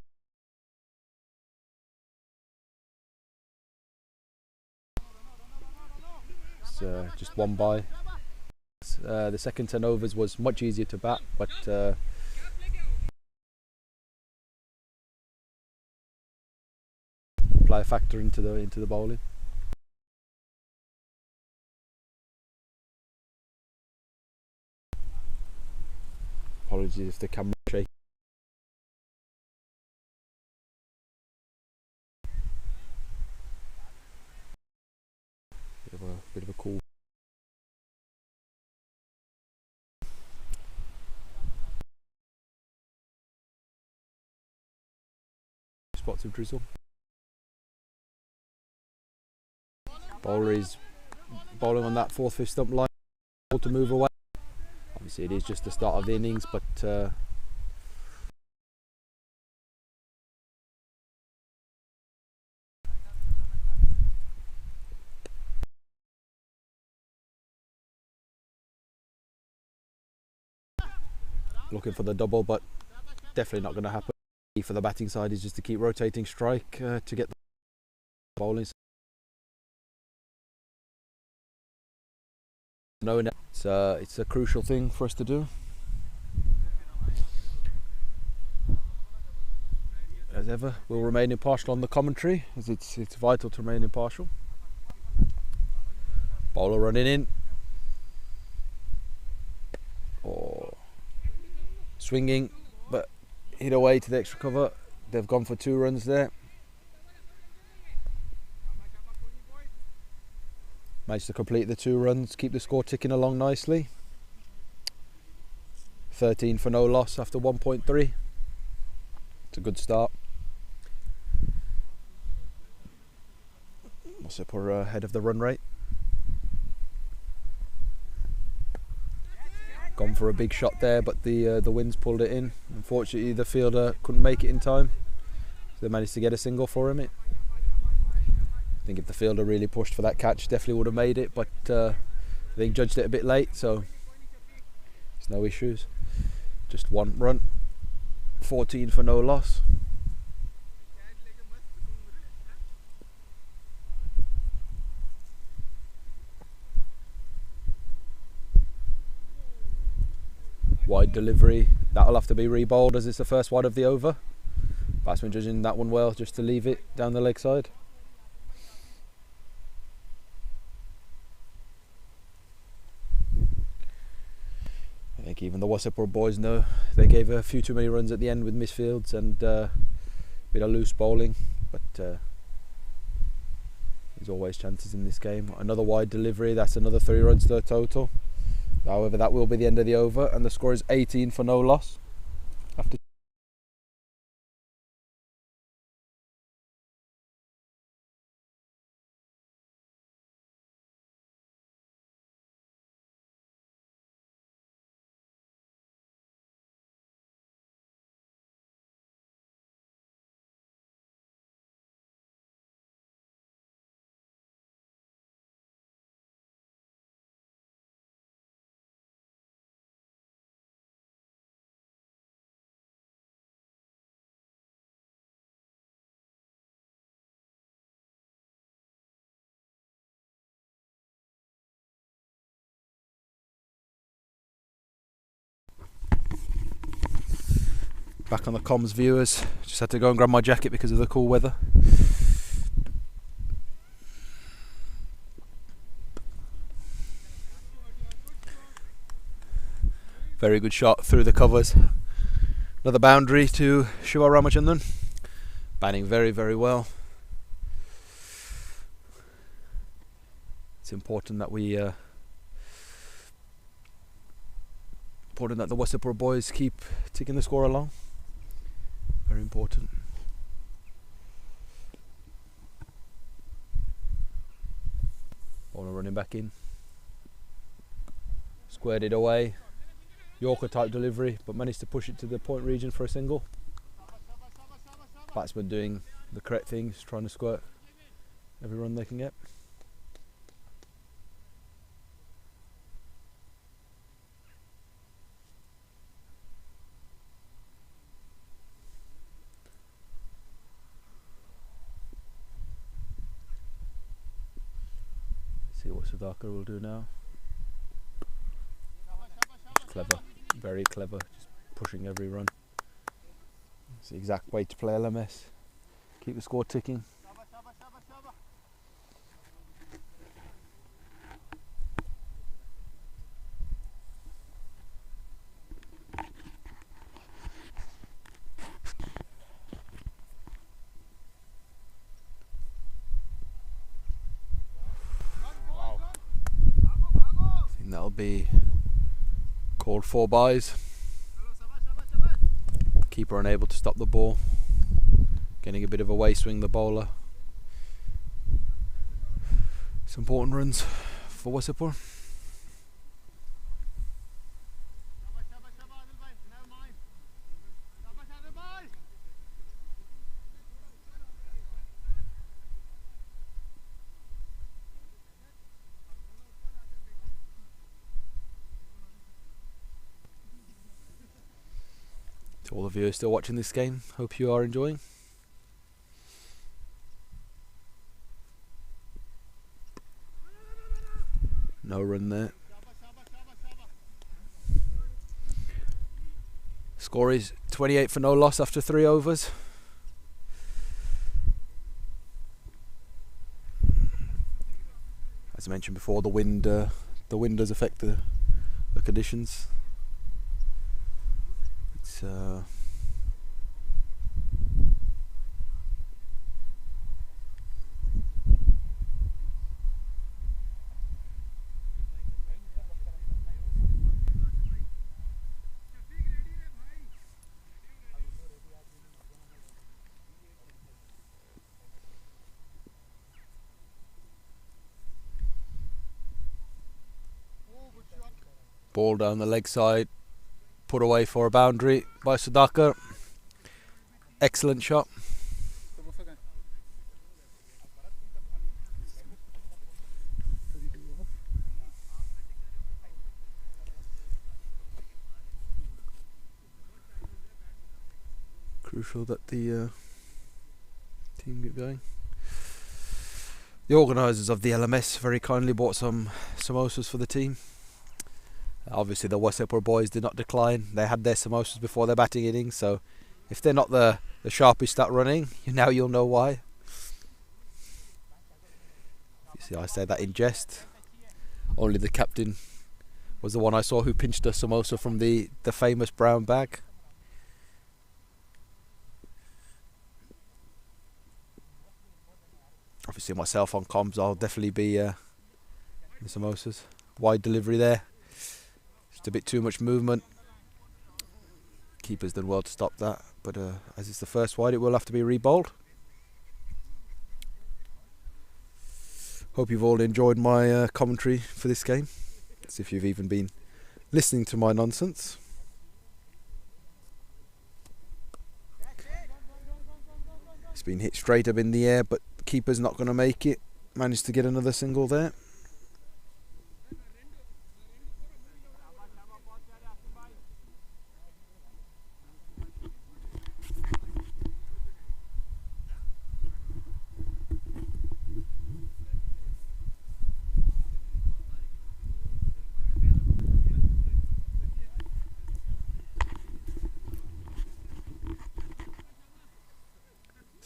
It's just one by. The second 10 overs was much easier to bat, but play a factor into the bowling. Apologies if the camera shakes. Bit of a cool. Spots of drizzle. Bowler is bowling on that 4th, 5th stump line to move away. Obviously it is just the start of the innings, but looking for the double, but definitely not going to happen. For the batting side is just to keep rotating strike to get the bowling. No, it's a crucial thing for us to do. As ever, we'll remain impartial on the commentary, as it's vital to remain impartial. Bowler running in. Swinging, but hit away to the extra cover. They've gone for 2 runs there. Managed to complete the 2 runs, keep the score ticking along nicely. 13 for no loss after 1.3. It's a good start. Wassupport ahead of the run rate. Gone for a big shot there, but the winds pulled it in. Unfortunately, the fielder couldn't make it in time, so they managed to get a single for him. I think if the fielder really pushed for that catch, definitely would have made it, but I think judged it a bit late, so there's no issues. Just 1 run, 14 for no loss. Wide delivery, that'll have to be re-bowled as it's the first wide of the over. Batsman judging that one well, just to leave it down the leg side. I think even the Wassupport boys know they gave a few too many runs at the end with misfields and a bit of loose bowling, but there's always chances in this game. Another wide delivery, that's another 3 runs to the total. However, that will be the end of the over, and the score is 18 for no loss after Back on the comms, viewers. Just had to go and grab my jacket because of the cool weather. Very good shot through the covers. Another boundary to Shiva Ramachandran. Batting very, very well. It's important that we the Wassupport boys keep taking the score along. Very important. Bowler running back in. Squared it away. Yorker type delivery, but managed to push it to the point region for a single. Batsman doing the correct things, trying to squirt every run they can get. See what Sudhakar will do now. Clever, very clever, just pushing every run. It's the exact way to play LMS. Keep the score ticking. I think that'll be called 4 byes. Keeper unable to stop the ball. Getting a bit of a way swing, the bowler. Some important runs for Wassupport. To all the viewers still watching this game, hope you are enjoying. No run there. Score is 28 for no loss after 3 overs. As I mentioned before, the wind does affect the conditions. It's ball down the leg side, put away for a boundary by Sudhakar. Excellent shot. Crucial that the team get going. The organisers of the LMS very kindly bought some samosas for the team. Obviously the Wassupport boys did not decline. They had their samosas before their batting innings, so if they're not the sharpest at running, now you'll know why. You see, I say that in jest. Only the captain was the one I saw who pinched a samosa from the famous brown bag. Obviously myself on comms, I'll definitely be the samosas. Wide delivery there. Just a bit too much movement. Keeper's done well to stop that, but as it's the first wide, it will have to be re-bowled. Hope you've all enjoyed my commentary for this game. As if you've even been listening to my nonsense. It's been hit straight up in the air, but keeper's not going to make it. Managed to get another single there.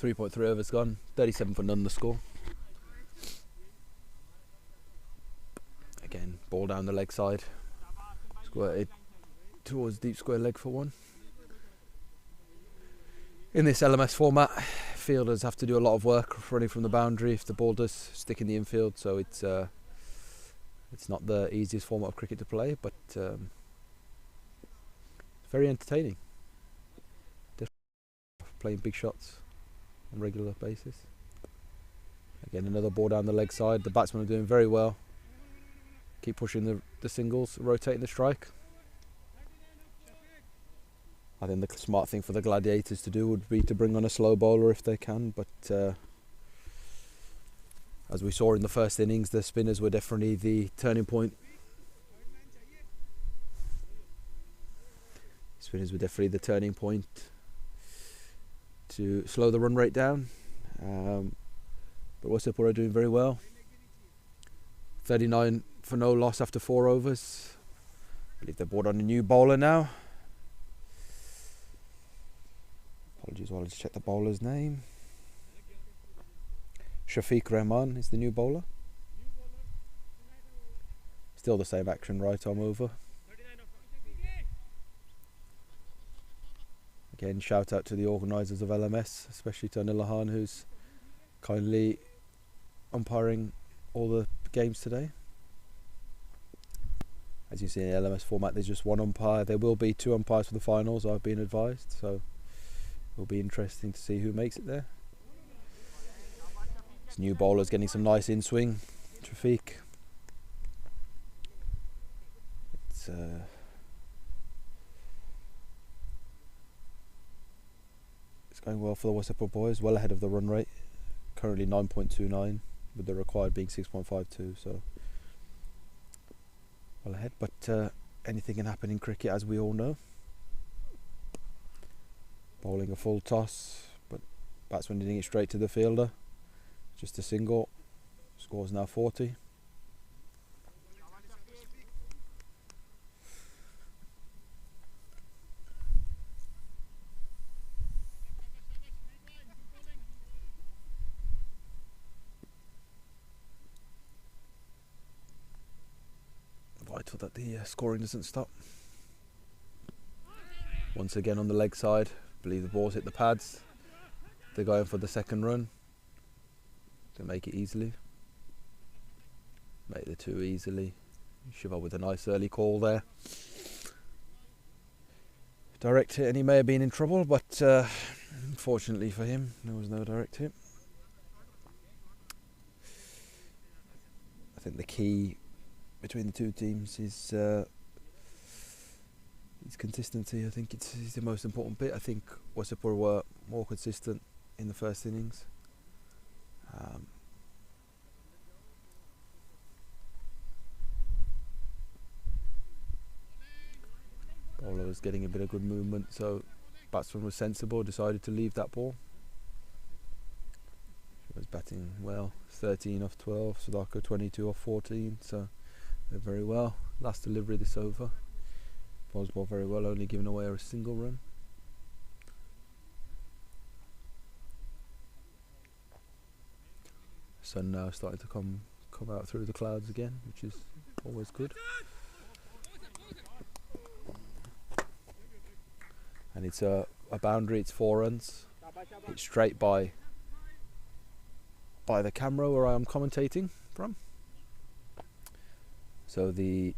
3.3 overs gone, 37 for none the score. Again, ball down the leg side, squirted towards deep square leg for one. In this LMS format, fielders have to do a lot of work running from the boundary if the ball does stick in the infield, so it's not the easiest format of cricket to play, but very entertaining. Playing big shots on a regular basis. Again, another ball down the leg side. The batsmen are doing very well. Keep pushing the singles, rotating the strike. I think the smart thing for the Gladiators to do would be to bring on a slow bowler if they can, but as we saw in the first innings, the spinners were definitely the turning point. Spinners were definitely the turning point to slow the run rate down. But Wassupport are doing very well. 39 for no loss after 4 overs. I believe they brought on a new bowler now. Apologies while I just check the bowler's name. Shafiq Rahman is the new bowler. Still the same action, right arm over. Again, shout out to the organisers of LMS, especially to Anil Lahan, who's kindly umpiring all the games today. As you see in the LMS format, there's just one umpire. There will be 2 umpires for the finals, I've been advised, so it'll be interesting to see who makes it there. This new bowler's getting some nice in-swing. Shafiq. It's going well for the Wassupport boys, well ahead of the run rate. Currently 9.29, with the required being 6.52, so well ahead. But anything can happen in cricket, as we all know. Bowling a full toss, but batsman hitting it straight to the fielder. Just a single. Score's now 40. Vital that the scoring doesn't stop. Once again on the leg side, I believe the ball's hit the pads. They're going for the second run to make it easily. Make the 2 easily. Shiva with a nice early call there. Direct hit, and he may have been in trouble, but unfortunately for him, there was no direct hit. I think the key between the 2 teams is consistency. I think it's the most important bit. I think Wassupport were more consistent in the first innings. Bowler was getting a bit of good movement, so batsman was sensible, decided to leave that ball. He was batting well, 13 off 12, Sudhakar 22 off 14, so they're very well. Last delivery this over. Bowls ball very well, only giving away a single run. Sun now starting to come out through the clouds again, which is always good. And it's a boundary, it's 4 runs. It's straight by the camera where I am commentating from. So the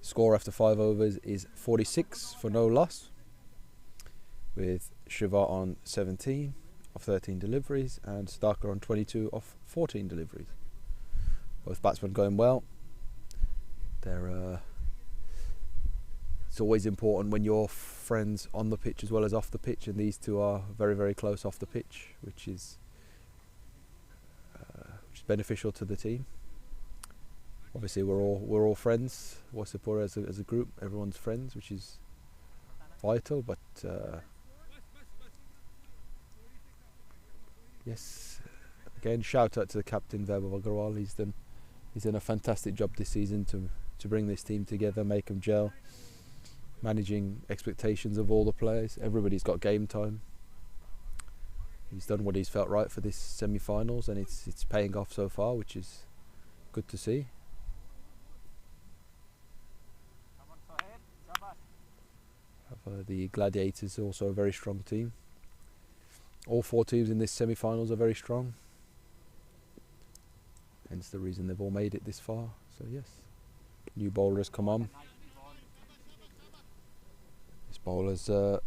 score after 5 overs is 46 for no loss, with Shiva on 17 of 13 deliveries and Sudhakar on 22 of 14 deliveries. Both batsmen going well. It's always important when you're friends on the pitch as well as off the pitch, and these 2 are very, very close off the pitch, which is beneficial to the team. Obviously, we're all friends. Wassupport as a group, everyone's friends, which is vital. But yes, again, shout out to the captain Vaibhav Agarwal. He's done a fantastic job this season to bring this team together, make them gel, managing expectations of all the players. Everybody's got game time. he's done what he's felt right for this semi-finals, and it's paying off so far, which is good to see. The Gladiators are also a very strong team. All 4 teams in this semi-finals are very strong. Hence the reason they've all made it this far. So yes, new bowler has come on. This bowler's a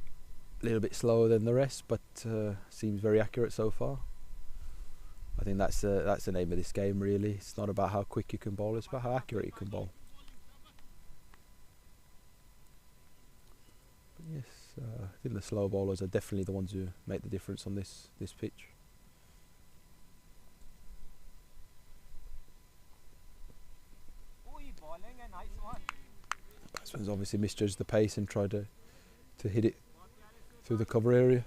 little bit slower than the rest, but seems very accurate so far. I think that's the name of this game really. It's not about how quick you can bowl, it's about how accurate you can bowl. But yes, I think the slow bowlers are definitely the ones who make the difference on this pitch. Batsman's obviously misjudged the pace and tried to hit it through the cover area,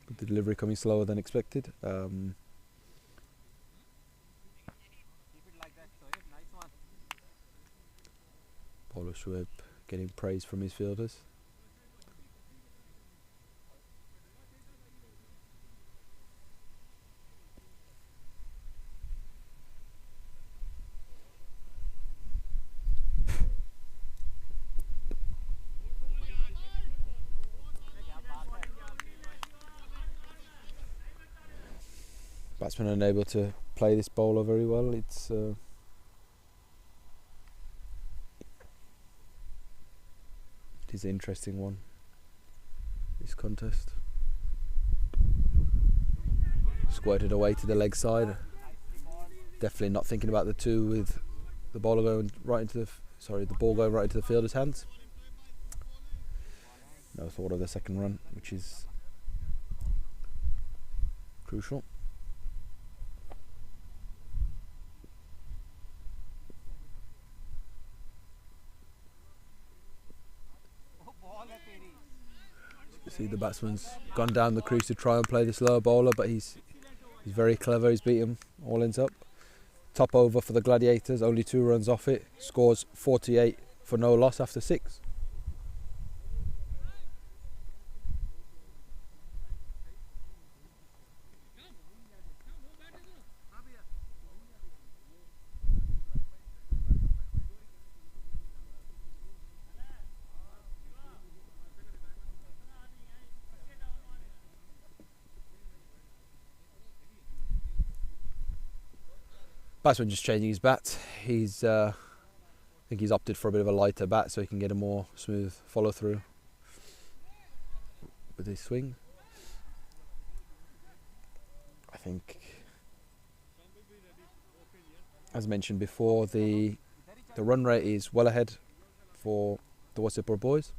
with the delivery coming slower than expected. Bowler Shoaib getting praise from his fielders. Batsman unable to play this bowler very well. It is an interesting one, this contest. Squirted away to the leg side. Definitely not thinking about the 2 with the bowler going right into the ball going right into the fielder's hands. No thought of the second run, which is crucial. See, the batsman's gone down the crease to try and play the slower bowler, but he's very clever. He's beat him all ends up. Top over for the Gladiators, only 2 runs off it. Scores 48 for no loss after 6. Batsman just changing his bat. I think he's opted for a bit of a lighter bat so he can get a more smooth follow through with his swing. I think, as mentioned before, the run rate is well ahead for the Wassupport boys.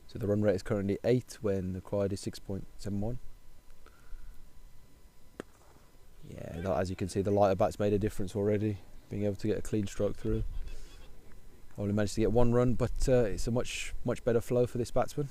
So the run rate is currently 8 when the required is 6.71. Yeah, as you can see, the lighter bat's made a difference already, being able to get a clean stroke through. Only managed to get 1 run, but it's a much better flow for this batsman.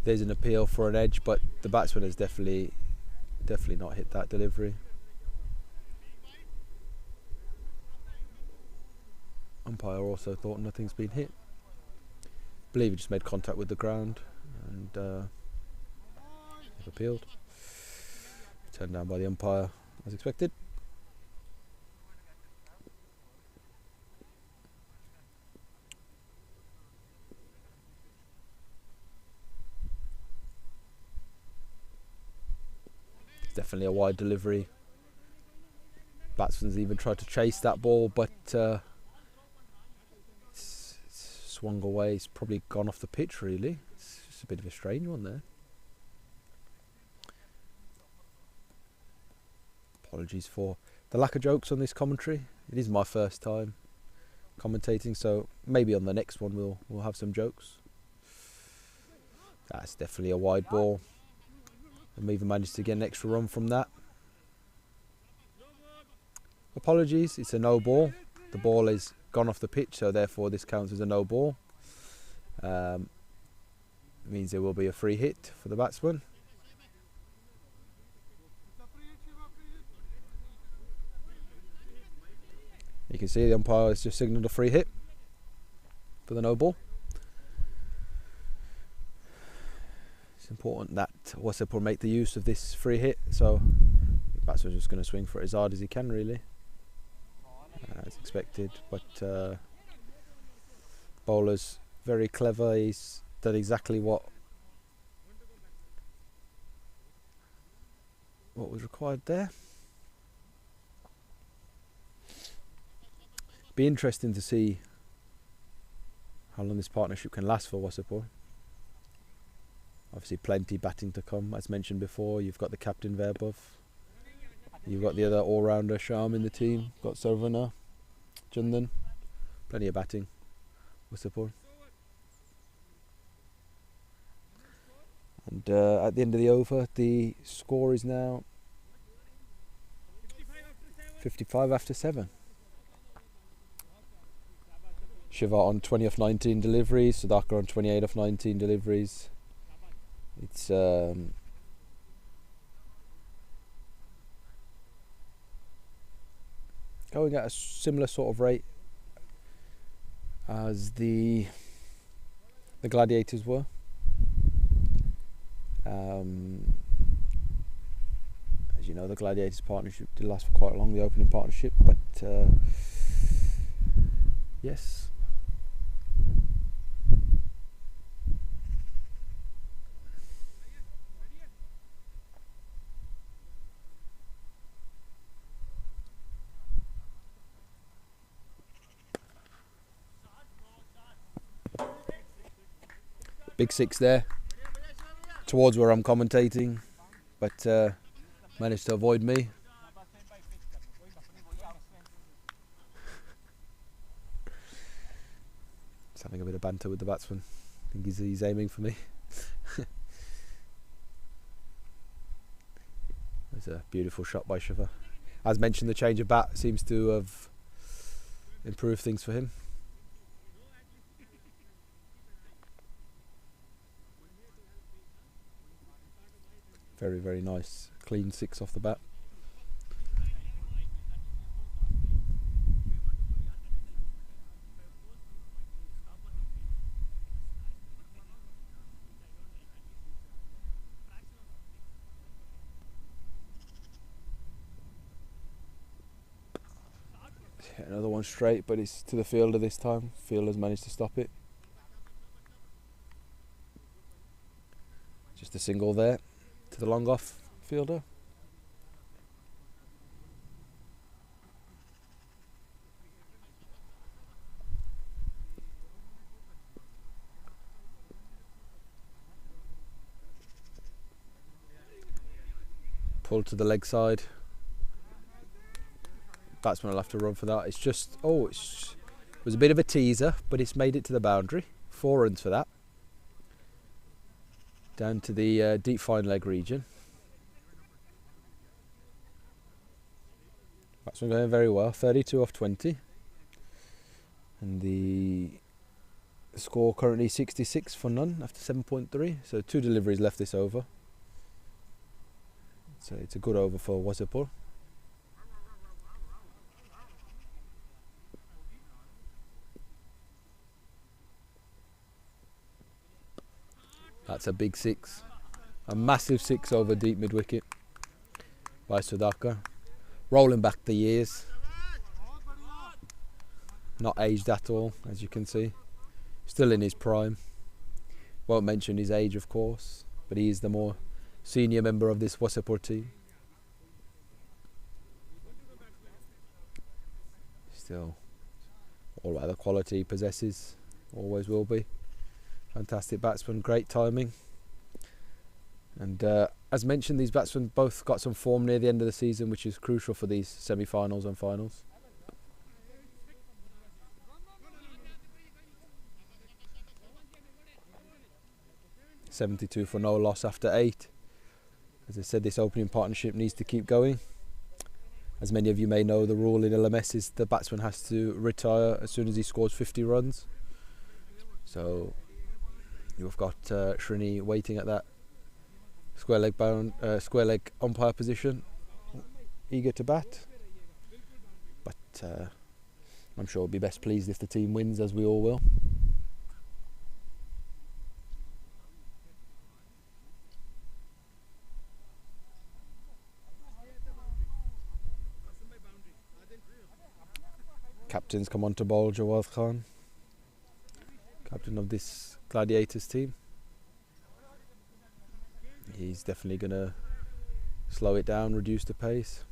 There's an appeal for an edge, but the batsman has definitely not hit that delivery. Umpire also thought nothing's been hit. I believe he just made contact with the ground and appealed. Turned down by the umpire as expected. Definitely a wide delivery. Batsman's even tried to chase that ball, but it's swung away. It's probably gone off the pitch really. It's just a bit of a strange one there. Apologies for the lack of jokes on this commentary. It is my first time commentating, so maybe on the next one we'll have some jokes. That's definitely a wide ball. And we even managed to get an extra run from that. Apologies, it's a no ball. The ball is gone off the pitch, so therefore this counts as a no ball. Means there will be a free hit for the batsman. You can see the umpire has just signalled a free hit for the no ball. It's important that Wassupport make the use of this free hit, so the batsman's just going to swing for it as hard as he can, really, as expected. But bowler's very clever. He's done exactly what was required there. Be interesting to see how long this partnership can last for Wassupport. Obviously plenty batting to come, as mentioned before. You've got the captain Verbov, you've got the other all-rounder Sham in the team, got Sarvana, Jundan, plenty of batting, Wassupport. And at the end of the over, the score is now 55 after 7. Shiva on 20 off 19 deliveries, Sudhakar on 28 off 19 deliveries. It's going at a similar sort of rate as the Gladiators were. As you know, the Gladiators partnership did last for quite long, the opening partnership, but yes. Big six there, towards where I'm commentating, but managed to avoid me. Just having a bit of banter with the batsman. I think he's aiming for me. There's a beautiful shot by Shiva. As mentioned, the change of bat seems to have improved things for him. Very, very nice, clean six off the bat. Another one straight, but it's to the fielder this time. Fielder's managed to stop it. Just a single there to the long off fielder. Pull to the leg side. Batsman will have to run for that. It's just, it was a bit of a teaser, but it's made it to the boundary. 4 runs for that. Down to the deep fine leg region. Batsman going very well, 32 off 20. And the score currently 66 for none after 7.3. So 2 deliveries left this over. So it's a good over for Wassupport. That's a big 6. A massive 6 over deep mid wicket by Sudhakar. Rolling back the years. Not aged at all, as you can see. Still in his prime. Won't mention his age, of course, but he is the more senior member of this Wassupport team. Still, all about the quality he possesses. Always will be. Fantastic batsman, great timing. And as mentioned, these batsmen both got some form near the end of the season, which is crucial for these semi-finals and finals. .72 for no loss after 8. As I said, this opening partnership needs to keep going. As many of you may know, the rule in LMS is the batsman has to retire as soon as he scores 50 runs. So you've got Srini waiting at that square leg umpire position, eager to bat. But I'm sure he'll be best pleased if the team wins, as we all will. Captains come on to bowl. Jawad Khan, captain of this Gladiators team. He's definitely going to slow it down, reduce the pace.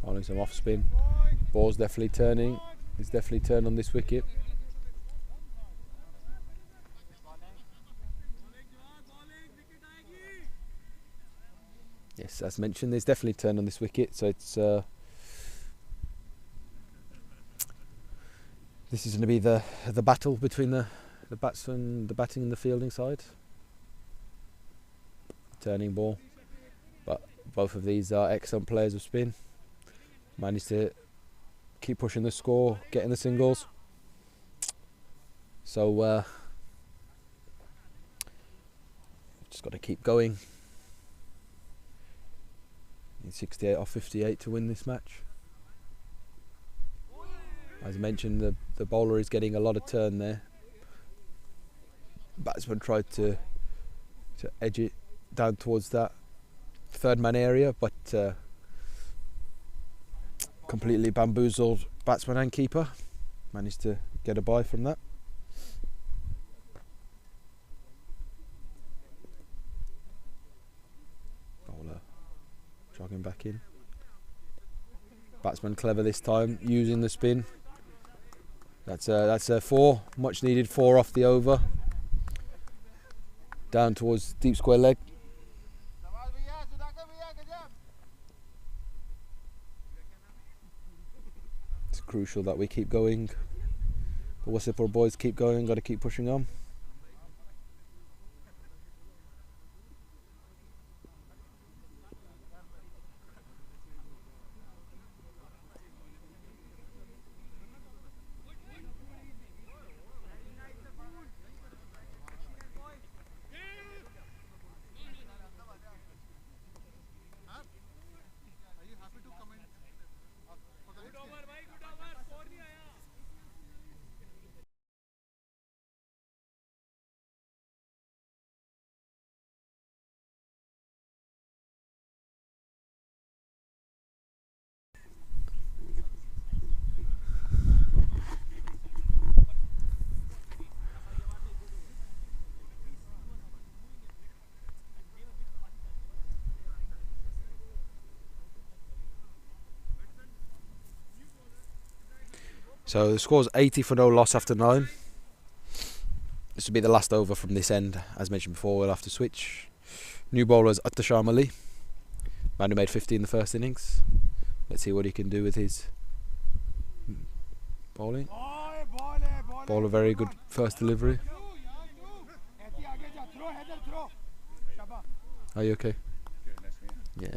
Bowling some off spin. Ball's definitely turning. It's definitely turned on this wicket. Yes, as mentioned, there's definitely turn on this wicket, so it's this is going to be the battle between the batsman, the batting and the fielding side. Turning ball, but both of these are excellent players of spin. Managed to keep pushing the score, getting the singles. So just got to keep going. Need 68 off 58 to win this match. As mentioned, the bowler is getting a lot of turn there. Batsman tried to edge it down towards that third man area, but completely bamboozled batsman and keeper. Managed to get a bye from that. Bowler jogging back in. Batsman clever this time, using the spin. That's a 4, much needed 4 off the over. Down towards deep square leg. It's crucial that we keep going. The Wassupport boys keep going, got to keep pushing on. So the score's 80 for no loss after 9. This will be the last over from this end. As mentioned before, we'll have to switch. New bowlers Attasham Ali, man who made 50 in the first innings. Let's see what he can do with his bowling. Bowler very good first delivery. Are you okay? Yeah.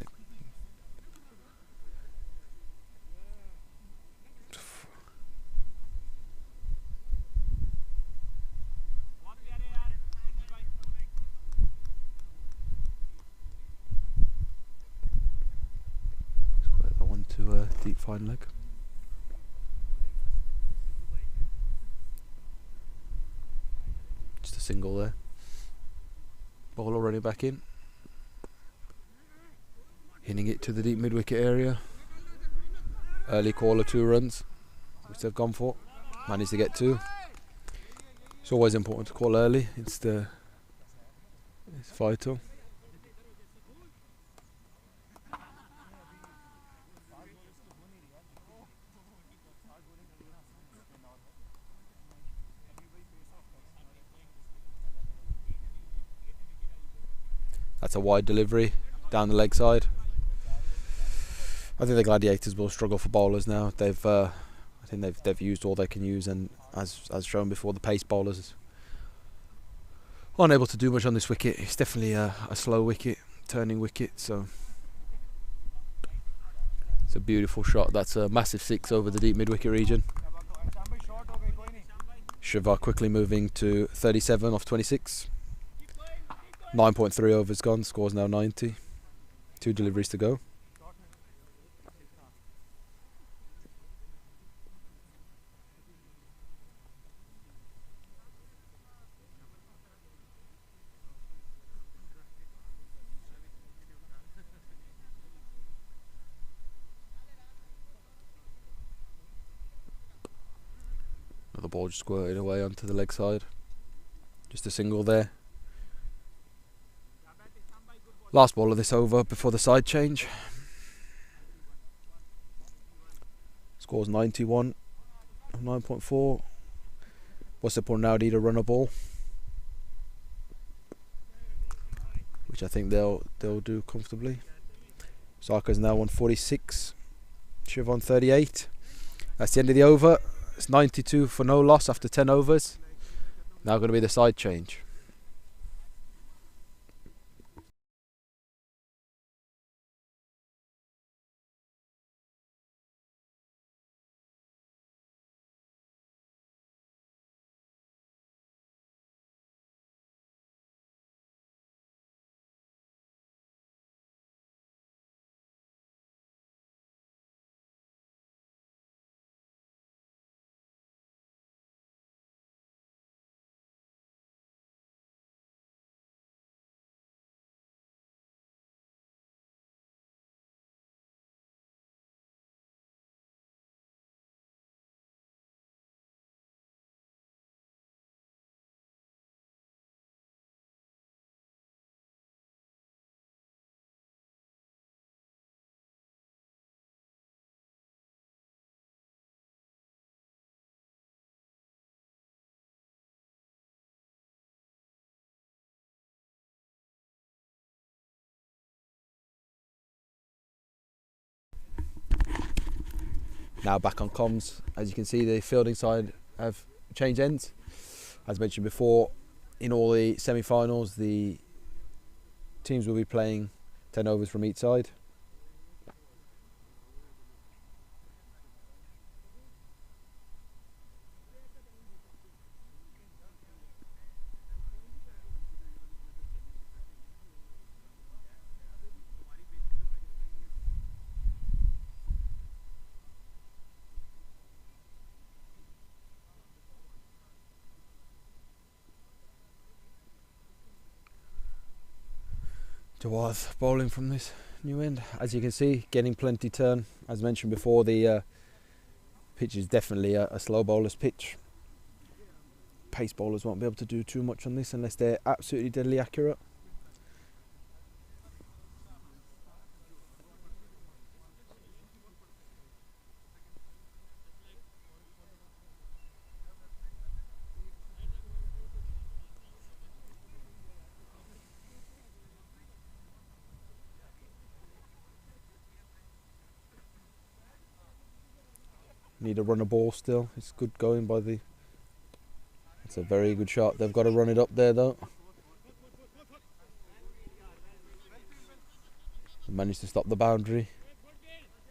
To a deep fine leg. Just a single there. Bowler running back in. Hitting it to the deep mid wicket area. Early caller 2 runs, which they've gone for. Managed to get 2. It's always important to call early. It's vital. That's a wide delivery down the leg side. I think the Gladiators will struggle for bowlers now. They've I think they've used all they can use, and as shown before, the pace bowlers unable to do much on this wicket. It's definitely a slow wicket, turning wicket, so it's a beautiful shot. That's a massive 6 over the deep mid-wicket region. Shiva quickly moving to 37 off 26. 9.3 overs gone, scores now 90. 2 deliveries to go. Another ball just squirted away onto the leg side. Just a single there. Last ball of this over before the side change. Scores 91, 9.4. Wassupport now need a runner ball, which I think they'll do comfortably. Sarkar's now on 46. Shiv on 38. That's the end of the over. It's 92 for no loss after 10 overs. Now going to be the side change. Now back on comms. As you can see, the fielding side have changed ends. As mentioned before, in all the semi-finals, the teams will be playing 10 overs from each side. Jawad bowling from this new end. As you can see, getting plenty turn. As mentioned before, the pitch is definitely a slow bowler's pitch. Pace bowlers won't be able to do too much on this unless they're absolutely deadly accurate. Need a runner ball still. It's good going by the... It's a very good shot. They've got to run it up there though. They managed to stop the boundary.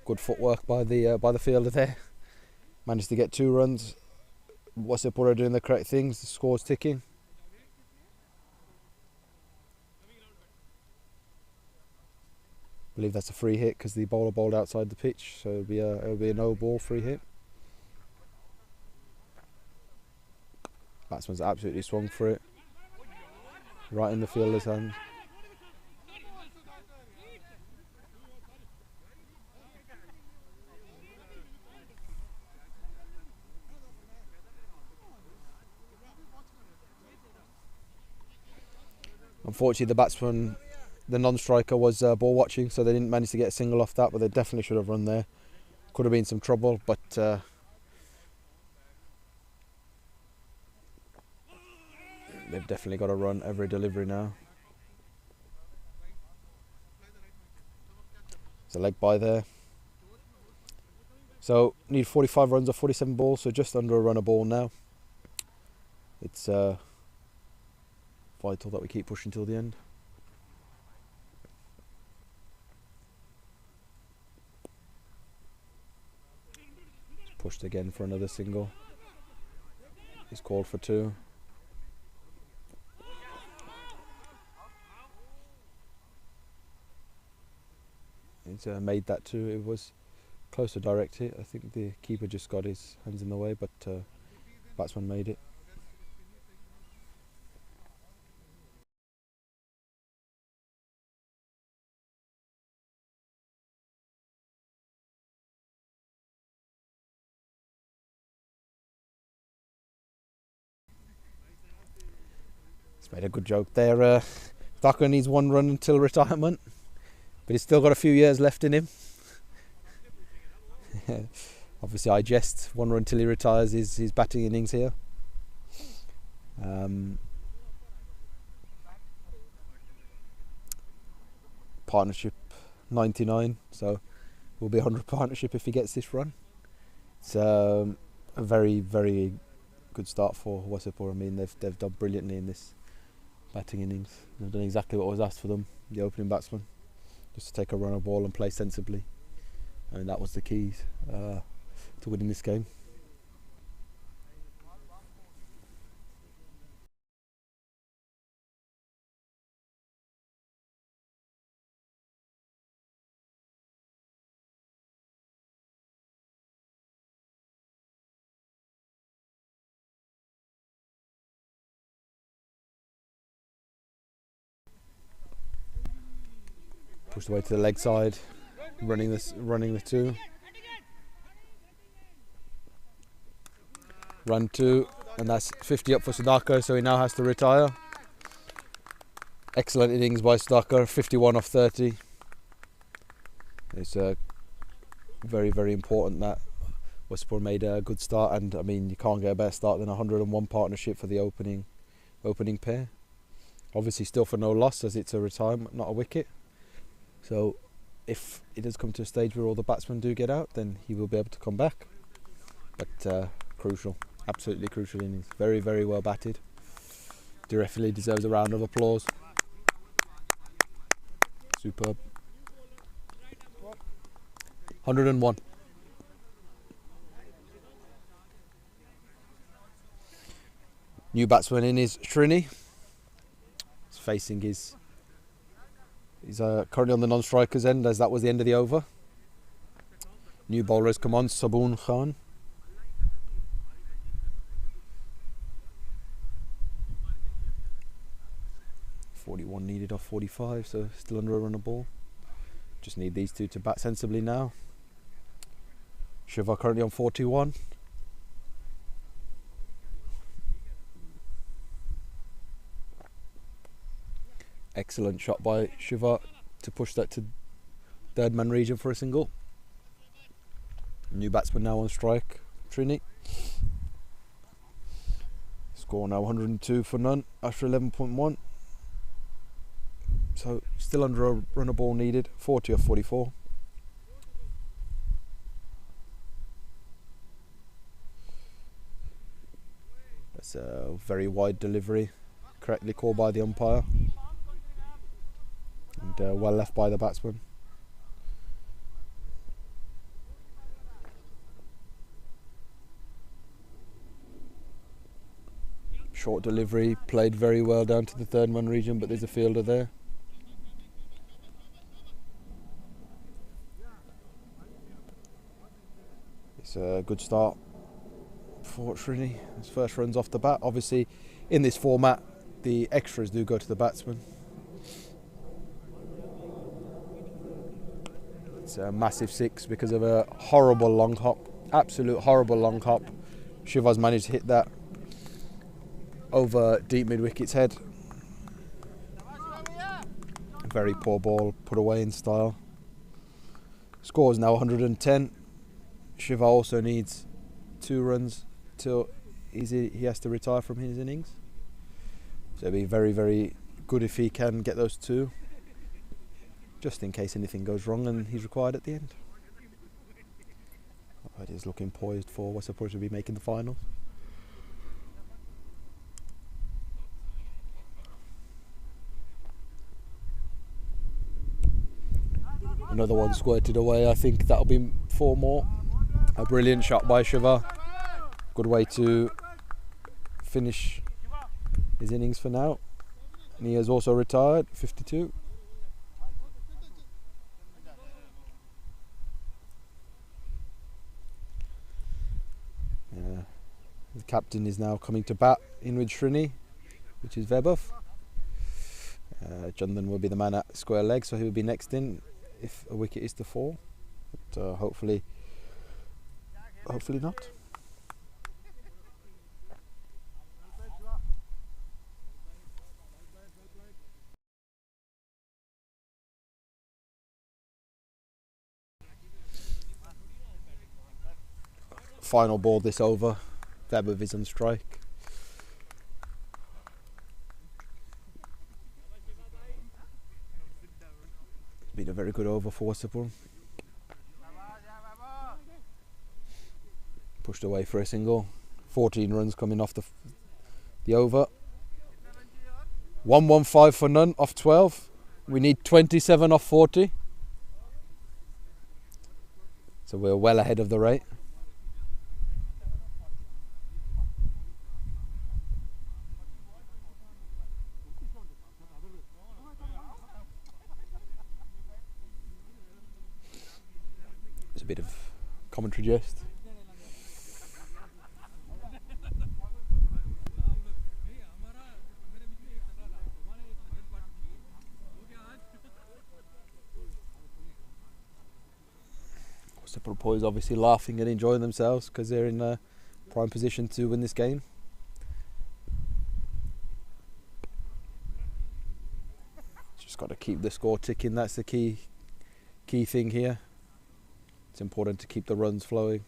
Good footwork by the fielder there. Managed to get 2 runs. Wassupport are doing the correct things. The score's ticking. I believe that's a free hit because the bowler bowled outside the pitch, so it'll be a no ball free hit. Batsman's absolutely swung for it, right in the fielder's hand. Unfortunately, the batsman, the non-striker, was ball watching, so they didn't manage to get a single off that, but they definitely should have run there. Could have been some trouble, but they've definitely got to run every delivery now. There's a leg by there. So need 45 runs or 47 balls, so just under a run a ball now. It's vital that we keep pushing till the end. Pushed again for another single. He's called for 2. He's made that 2. It was close to direct hit. I think the keeper just got his hands in the way, but batsman made it. He's made a good joke there. Thakur needs 1 run until retirement, but he's still got a few years left in him. Obviously I jest, 1 run until he retires is his batting innings here. Partnership 99, so will be 100 partnership if he gets this run. It's a very, very good start for Wassupport. I mean, they've done brilliantly in this batting innings. They've done exactly what was asked for them, the opening batsman, just to take a run of ball and play sensibly. And that was the key to winning this game. Pushed away to the leg side, running the 2. Run 2, and that's 50 up for Sudhakar, so he now has to retire. Excellent innings by Sudhakar, 51 off 30. It's very, very important that Wassupport made a good start, and I mean, you can't get a better start than 101 partnership for the opening pair. Obviously still for no loss, as it's a retirement, not a wicket. So if it does come to a stage where all the batsmen do get out, then he will be able to come back. But crucial, absolutely crucial innings. Very, very well batted. Definitely deserves a round of applause. Superb. 101. New batsman in is Srini. He's facing his... He's currently on the non-strikers end, as that was the end of the over. New bowler has come on, Saboon Khan. .41 needed off 45, so still under a run of ball. Just need these 2 to bat sensibly now. Shiva currently on 41. Excellent shot by Shiva to push that to 3rd man region for a single. New batsman now on strike, Trini. Score now 102 for none after 11.1. So still under a run of ball needed, 40 off 44. That's a very wide delivery, correctly called by the umpire. And well left by the batsman. Short delivery, played very well down to the 3rd man region, but there's a fielder there. It's a good start for Srini. His first runs off the bat. Obviously, in this format, the extras do go to the batsman. It's a massive 6 because of a horrible long hop, absolute horrible long hop. Shiva's managed to hit that over deep mid-wicket's head. Very poor ball, put away in style. Score is now 110. Shiva also needs 2 runs till he has to retire from his innings. So it'll be very, very good if he can get those 2. Just in case anything goes wrong and he's required at the end. But he's looking poised for Wassupport to be making the finals. Another one squirted away. I think that'll be 4 more. A brilliant shot by Shiva. Good way to finish his innings for now. And he has also retired, 52. The captain is now coming to bat in with Srini, which is Vebov. Jonathan will be the man at square leg, so he will be next in if a wicket is to fall. But hopefully not. Final ball this over. Vebov is on strike. Been a very good over for Wassupport. Pushed away for a single. 14 runs coming off the over. 115 for none off 12. We need 27 off 40. So we're well ahead of the rate. It's a bit of commentary gist. Wassupport boys obviously laughing and enjoying themselves because they're in a prime position to win this game. Just got to keep the score ticking. That's the key thing here. It's important to keep the runs flowing.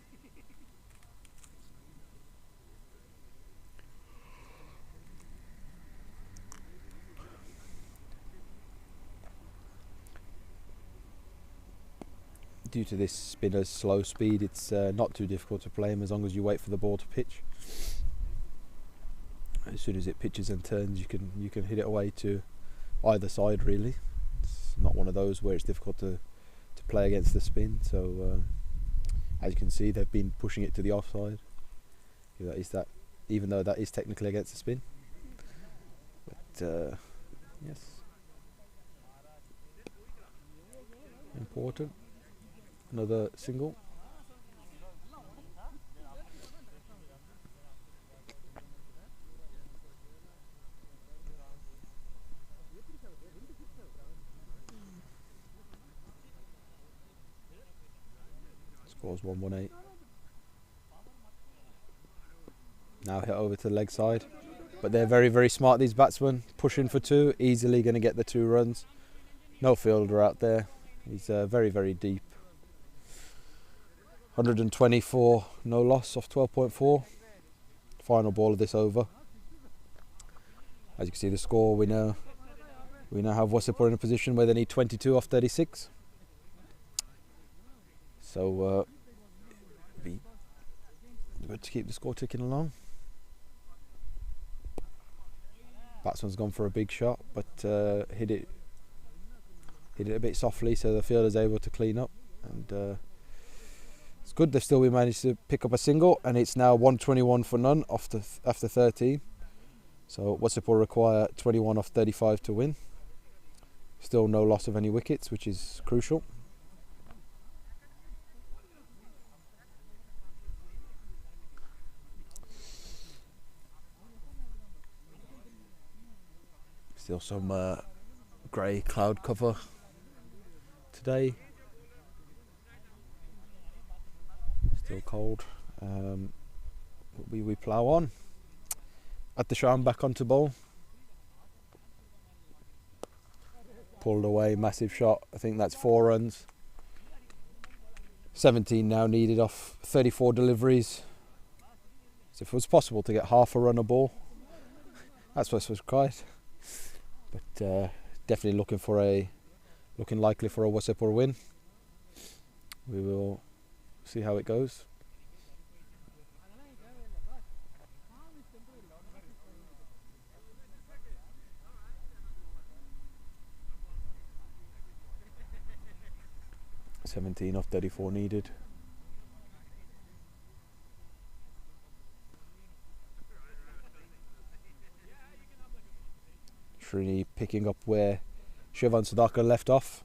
Due to this spinner's slow speed, it's not too difficult to play him as long as you wait for the ball to pitch. As soon as it pitches and turns, you can hit it away to either side. Really, it's not one of those where it's difficult to play against the spin. So as you can see, they've been pushing it to the offside. Even though that is technically against the spin. But yes, important. Another single. Scores 118. Now hit over to the leg side. But they're very, very smart, these batsmen. Pushing for 2, easily going to get the 2 runs. No fielder out there. He's very, very deep. 124, no loss off 12.4. Final ball of this over. As you can see the score, we now have Wassupport in a position where they need 22 off 36. So be good to keep the score ticking along. Batsman's gone for a big shot, but hit it a bit softly, so the fielder's able to clean up, and it's good. They've still managed to pick up a single, and it's now 121 for none after 13. So Wassupport require 21 off 35 to win. Still no loss of any wickets, which is crucial. Still some grey cloud cover today. Still cold. But we plough on. At the Sham back onto bowl. Pulled away, massive shot. I think that's 4 runs. 17 now needed off 34 deliveries. So if it was possible to get half a run a ball, that's what's required. But definitely looking likely for a Wassupport win. We will see how it goes. 17 off 34 needed. Srini picking up where Shivan Sudhakar left off.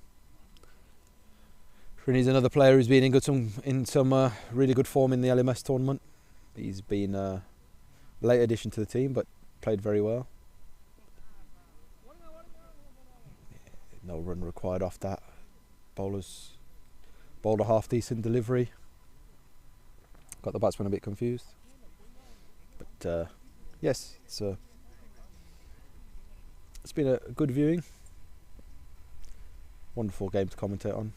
Srini's another player who's been in some really good form in the LMS tournament. He's been a late addition to the team, but played very well. No run required off that. Bowler's bowled a half decent delivery. Got the batsman a bit confused. But yes, it's been a good viewing. Wonderful game to commentate on.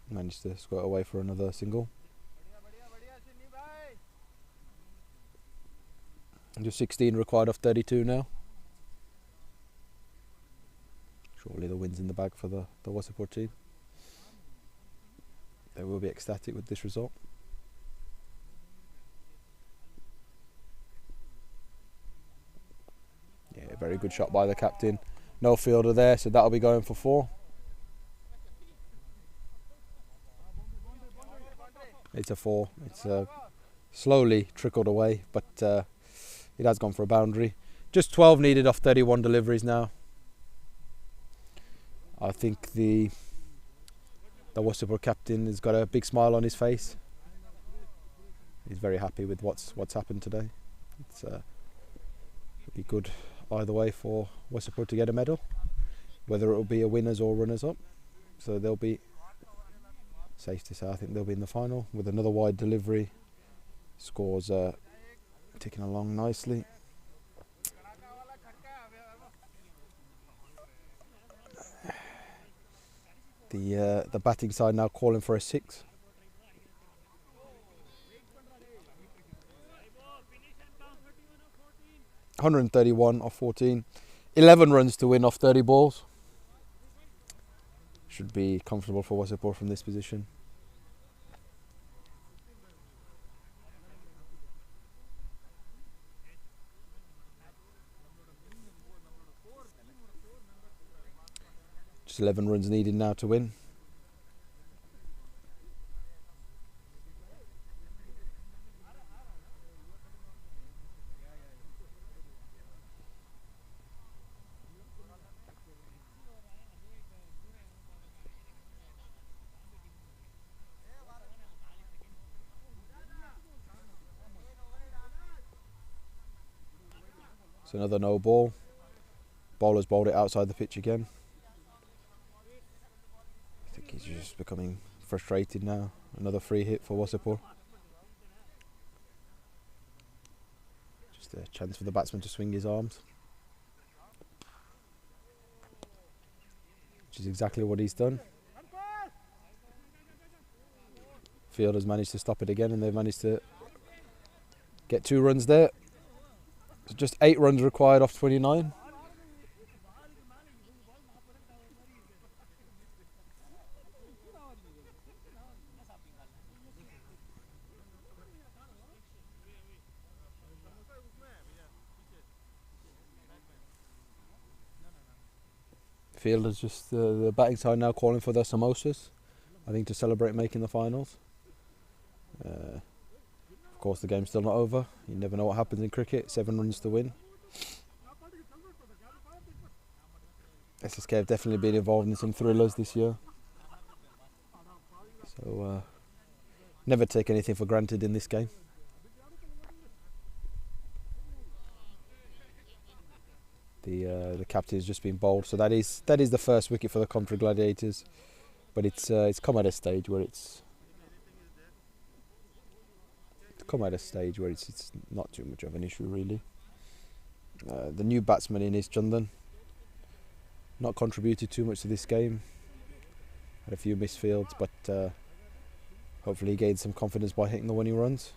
Managed to squirt away for another single. And just 16 required off 32 now. Surely the win's in the bag for the Wassupport team. They will be ecstatic with this result. Yeah, very good shot by the captain. No fielder there, so that'll be going for 4. It's a 4. It's slowly trickled away, but it has gone for a boundary. Just 12 needed off 31 deliveries now. I think the Wassupport captain has got a big smile on his face. He's very happy with what's happened today. It's be good either way for Wassupport to get a medal, whether it will be a winners or runners up. So they'll be, safe to say, I think they'll be in the final with another wide delivery. Scores ticking along nicely. The batting side now calling for a 6. (131 off 14). 11 runs to win off 30 balls. Should be comfortable for Wassupport from this position. Just 11 runs needed now to win. So another no ball. Bowler's bowled it outside the pitch again. I think he's just becoming frustrated now. Another free hit for Wassupport. Just a chance for the batsman to swing his arms, which is exactly what he's done. Fielders managed to stop it again, and they've managed to get 2 runs there. So just 8 runs required off 29. Fielders just the batting side now calling for their samosas, I think, to celebrate making the finals. Of course, the game's still not over. You never know what happens in cricket. 7 runs to win. SSK have definitely been involved in some thrillers this year. So never take anything for granted in this game. The captain has just been bowled, so that is the first wicket for the Coventry Gladiators. But it's come at a stage where it's not too much of an issue, really. The new batsman in is Chandan. Not contributed too much to this game. Had a few misfields, but hopefully he gained some confidence by hitting the winning runs.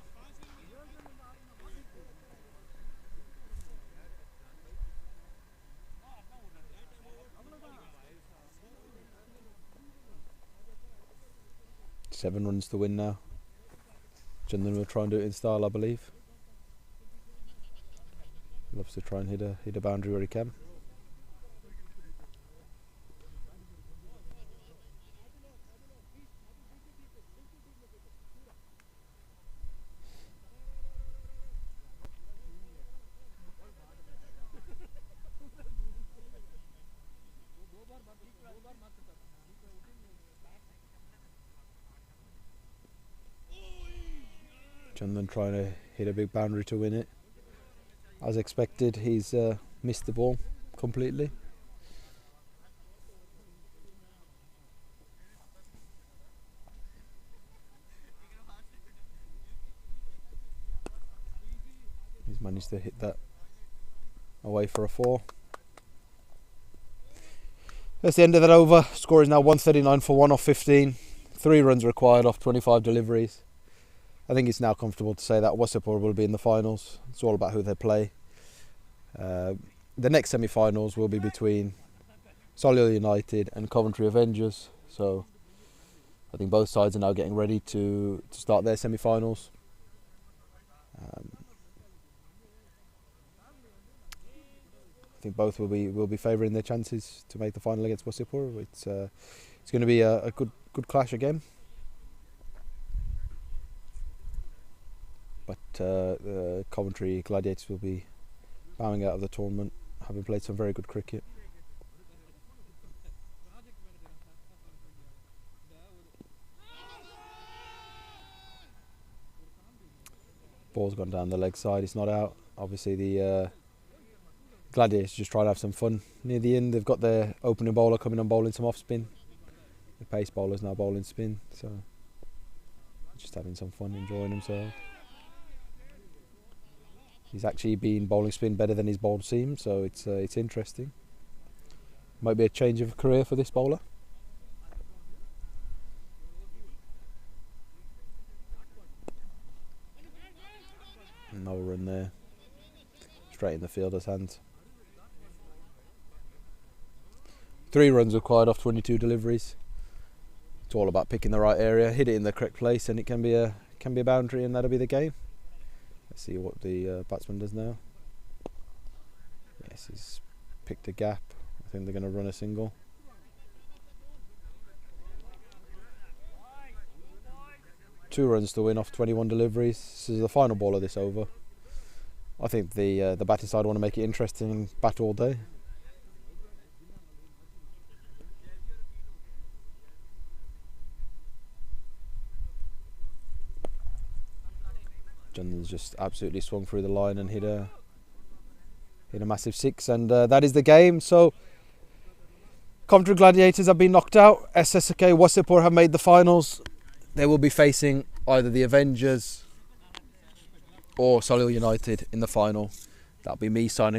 Seven runs to win now. Chandan will try and do it in style, I believe. Loves to try and hit a boundary where he can. Jonathan trying to hit a big boundary to win it. As expected, he's missed the ball completely. He's managed to hit that away for a 4. That's the end of that over. Score is now 139 for 1 off 15. 3 runs required off 25 deliveries. I think it's now comfortable to say that Wassupport will be in the finals. It's all about who they play. The next semi-finals will be between Solihull United and Coventry Avengers. So I think both sides are now getting ready to start their semi-finals. I think both will be favouring their chances to make the final against Wassupport. It's going to be a good clash again. But the Coventry Gladiators will be bowing out of the tournament, having played some very good cricket. Ball's gone down the leg side, it's not out. Obviously the Gladiators just trying to have some fun. Near the end, they've got their opening bowler coming on bowling some off spin. The pace bowler's now bowling spin, so just having some fun, enjoying themselves. He's actually been bowling spin better than his bowled seam, so it's interesting. Might be a change of career for this bowler. No run there. Straight in the fielder's hands. 3 runs required off 22 deliveries. It's all about picking the right area, hit it in the correct place, and it can be a boundary, and that'll be the game. Let's see what the batsman does now. Yes, he's picked a gap. I think they're going to run a single. Two runs to win off 21 deliveries. This is the final ball of this over. I think the batting side want to make it interesting and bat all day. Jonathan's just absolutely swung through the line and hit a massive 6, and that is the game. So Coventry Gladiators have been knocked out. SSK Wasseypur have made the finals. They will be facing either the Avengers or Solihull United in the final. That'll be me signing